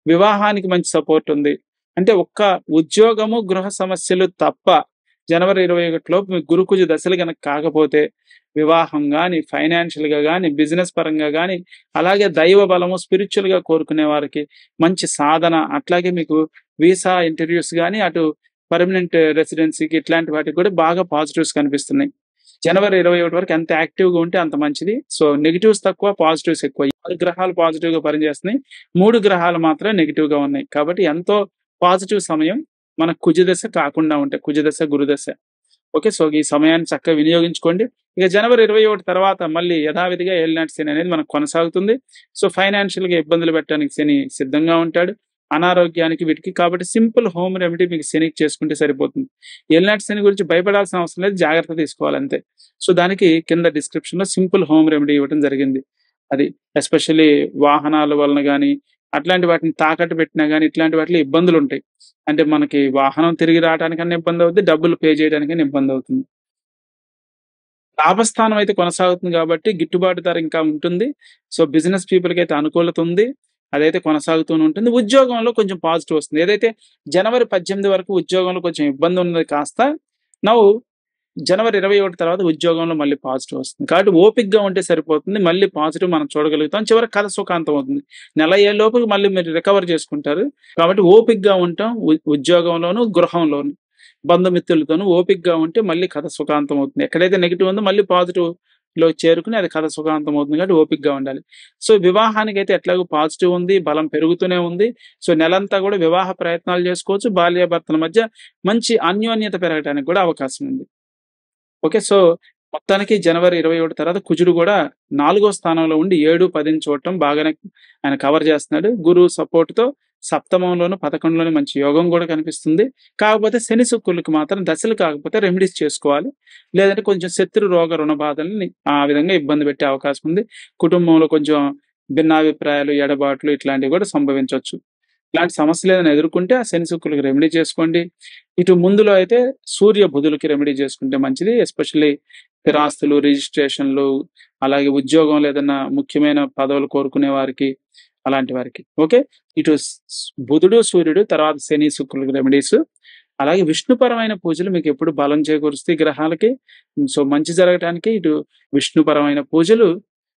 వివాహానికి మంచి సపోర్ట్ ఉంది. అంటే ఒక్క ఉద్యోగము, గృహ సమస్యలు తప్ప జనవరి 21 లోపు మీకు గురు కుజ దశలు గనక కాకపోతే వివాహం గాని, ఫైనాన్షియల్‌గా గాని, బిజినెస్ పరంగా గాని, అలాగే దైవ బలము స్పిరిచ్యువల్‌గా కోరుకునే వారికి మంచి సాధన, అట్లాగే మీకు వీసా ఇంటర్వ్యూస్ గాని, అటు పర్మనెంట్ రెసిడెన్సీకి ఇట్లాంటి వాటికి కూడా బాగా పాజిటివ్స్ కనిపిస్తున్నాయి. జనవరి 21 వరకు ఎంత యాక్టివ్‌గా ఉంటే అంత మంచిది. సో, నెగెటివ్స్ తక్కువ, పాజిటివ్స్ ఎక్కువ. 6 గ్రహాలు పాజిటివ్‌గా పనిచేస్తున్నాయి. 3 గ్రహాలు మాత్రం నెగెటివ్‌గా ఉన్నాయి. కాబట్టి ఎంతో పాజిటివ్ సమయం మన కుజ దశ కాకుండా ఉంటే, కుజ దశ, గురు దశ. ఓకే. సో, ఈ సమయాన్ని చక్కగా వినియోగించుకోండి. ఇక జనవరి 21 తర్వాత మళ్ళీ యథావిధిగా ఏలినాటి శని అనేది మనకు కొనసాగుతుంది. సో, ఫైనాన్షియల్‌గా ఇబ్బందులు పెట్టడానికి శని సిద్ధంగా ఉంటాడు. అనారోగ్యానికి వీటికి. కాబట్టి సింపుల్ హోమ్ రెమెడీ మీకు శనికి చేసుకుంటే సరిపోతుంది. ఏలినాటి శని గురించి భయపడాల్సిన అవసరం లేదు. జాగ్రత్త తీసుకోవాలి అంతే. సో, దానికి కింద డిస్క్రిప్షన్‌లో సింపుల్ హోమ్ రెమెడీ ఇవ్వడం జరిగింది. అది ఎస్పెషల్లీ వాహనాల వలన గాని, అట్లాంటి వాటిని తాకట్టు పెట్టినా గాని, ఇట్లాంటి వాటిలో ఇబ్బందులుంటాయి. అంటే మనకి వాహనం తిరిగి రావడానికన్నా ఇబ్బందవుద్ది. డబ్బులు పే చేయడానికైనా ఇబ్బందవుతుంది. లాభస్థానం అయితే కొనసాగుతుంది కాబట్టి గిట్టుబాటు ధర ఇంకా ఉంటుంది. సో, బిజినెస్ పీపుల్‌కైతే అనుకూలత ఉంది. అదైతే కొనసాగుతూనే ఉంటుంది. ఉద్యోగంలో కొంచెం పాజిటివ్ వస్తుంది. ఏదైతే జనవరి 18 వరకు ఉద్యోగంలో కొంచెం ఇబ్బంది ఉన్నది కాస్త నౌ జనవరి 21 తర్వాత ఉద్యోగంలో మళ్ళీ పాజిటివ్ వస్తుంది. కాబట్టి ఓపికగా ఉంటే సరిపోతుంది. మళ్ళీ పాజిటివ్ మనం చూడగలుగుతాం. చివరికి కథ సుఖాంతం అవుతుంది. నెల అయ్యేలోపు మళ్ళీ మీరు రికవర్ చేసుకుంటారు. కాబట్టి ఓపికగా ఉంటాం. ఉద్యోగంలోను, గృహంలోను. బంధుమిత్రులతోనూ ఓపికగా ఉంటే మళ్ళీ కథ సుఖాంతం అవుతుంది. ఎక్కడైతే నెగెటివ్ ఉందో మళ్ళీ పాజిటివ్‌లో చేరుకొని అది కథ సుఖాంతం అవుతుంది కాబట్టి ఓపికగా ఉండాలి. సో, వివాహానికైతే ఎట్లాగో పాజిటివ్ ఉంది. బలం పెరుగుతూనే ఉంది. సో, నెలంతా కూడా వివాహ ప్రయత్నాలు చేసుకోవచ్చు. భార్యాభర్తల మధ్య మంచి అన్యోన్యత పెరగడానికి కూడా అవకాశం ఉంది. ఓకే. సో, మొత్తానికి జనవరి 21 తర్వాత కుజుడు గూడా 4గో స్థానంలో ఉండి 7, 10ని చూడటం బాగానే ఆయన కవర్ చేస్తున్నాడు. గురువు సపోర్ట్‌తో సప్తమంలోను, 11లోను మంచి యోగం గూడా కనిపిస్తుంది. కాకపోతే శని, శుక్రులకి మాత్రం దశలు కాకపోతే రెమెడీస్ చేసుకోవాలి. లేదంటే కొంచెం శత్రు రోగ రుణ బాధల్ని ఆ విధంగా ఇబ్బంది పెట్టే అవకాశం ఉంది. కుటుంబంలో కొంచెం భిన్నాభిప్రాయాలు, ఎడబాట్లు ఇట్లాంటివి గూడా సంభవించొచ్చు. ఇలాంటి సమస్యలేదైనా ఎదుర్కొంటే ఆ శని, శుక్రులకి రెమెడీ చేసుకోండి. ఇటు ముందులో అయితే సూర్య, బుధులకి రెమెడీ చేసుకుంటే మంచిది. ఎస్పెషల్లీ స్థిరాస్తులు, రిజిస్ట్రేషన్‌లు, అలాగే ఉద్యోగంలో ఏదన్నా ముఖ్యమైన పదవులు కోరుకునే వారికి, అలాంటి వారికి. ఓకే. ఇటు బుధుడు, సూర్యుడు తర్వాత శని, శుక్రులకి రెమెడీస్. అలాగే విష్ణుపరమైన పూజలు మీకెప్పుడు బలం చేకూరుస్తాయి గ్రహాలకి. సో, మంచి జరగటానికి ఇటు విష్ణుపరమైన పూజలు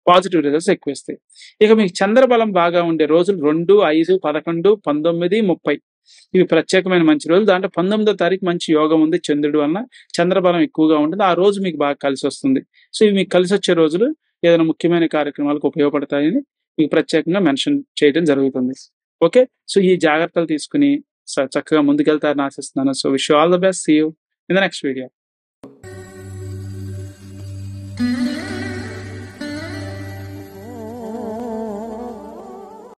పాజిటివ్ రిజల్ట్స్ ఎక్కువిస్తాయి. ఇక మీకు చంద్రబలం బాగా ఉండే రోజులు 2, 5, 11, 19, 30 ఇవి ప్రత్యేకమైన మంచి రోజులు. దాంట్లో 19వ తారీఖు మంచి యోగం ఉంది చంద్రుడి వలన. చంద్రబలం ఎక్కువగా ఉంటుంది. ఆ రోజు మీకు బాగా కలిసొస్తుంది. సో, ఇవి మీకు కలిసొచ్చే రోజులు ఏదైనా ముఖ్యమైన కార్యక్రమాలకు ఉపయోగపడతాయని మీకు ప్రత్యేకంగా మెన్షన్ చేయడం జరుగుతుంది. ఓకే. సో, ఈ జాగ్రత్తలు తీసుకొని చక్కగా ముందుకెళ్తారని ఆశిస్తున్నాను. So, wish you all the best. See you in the next video.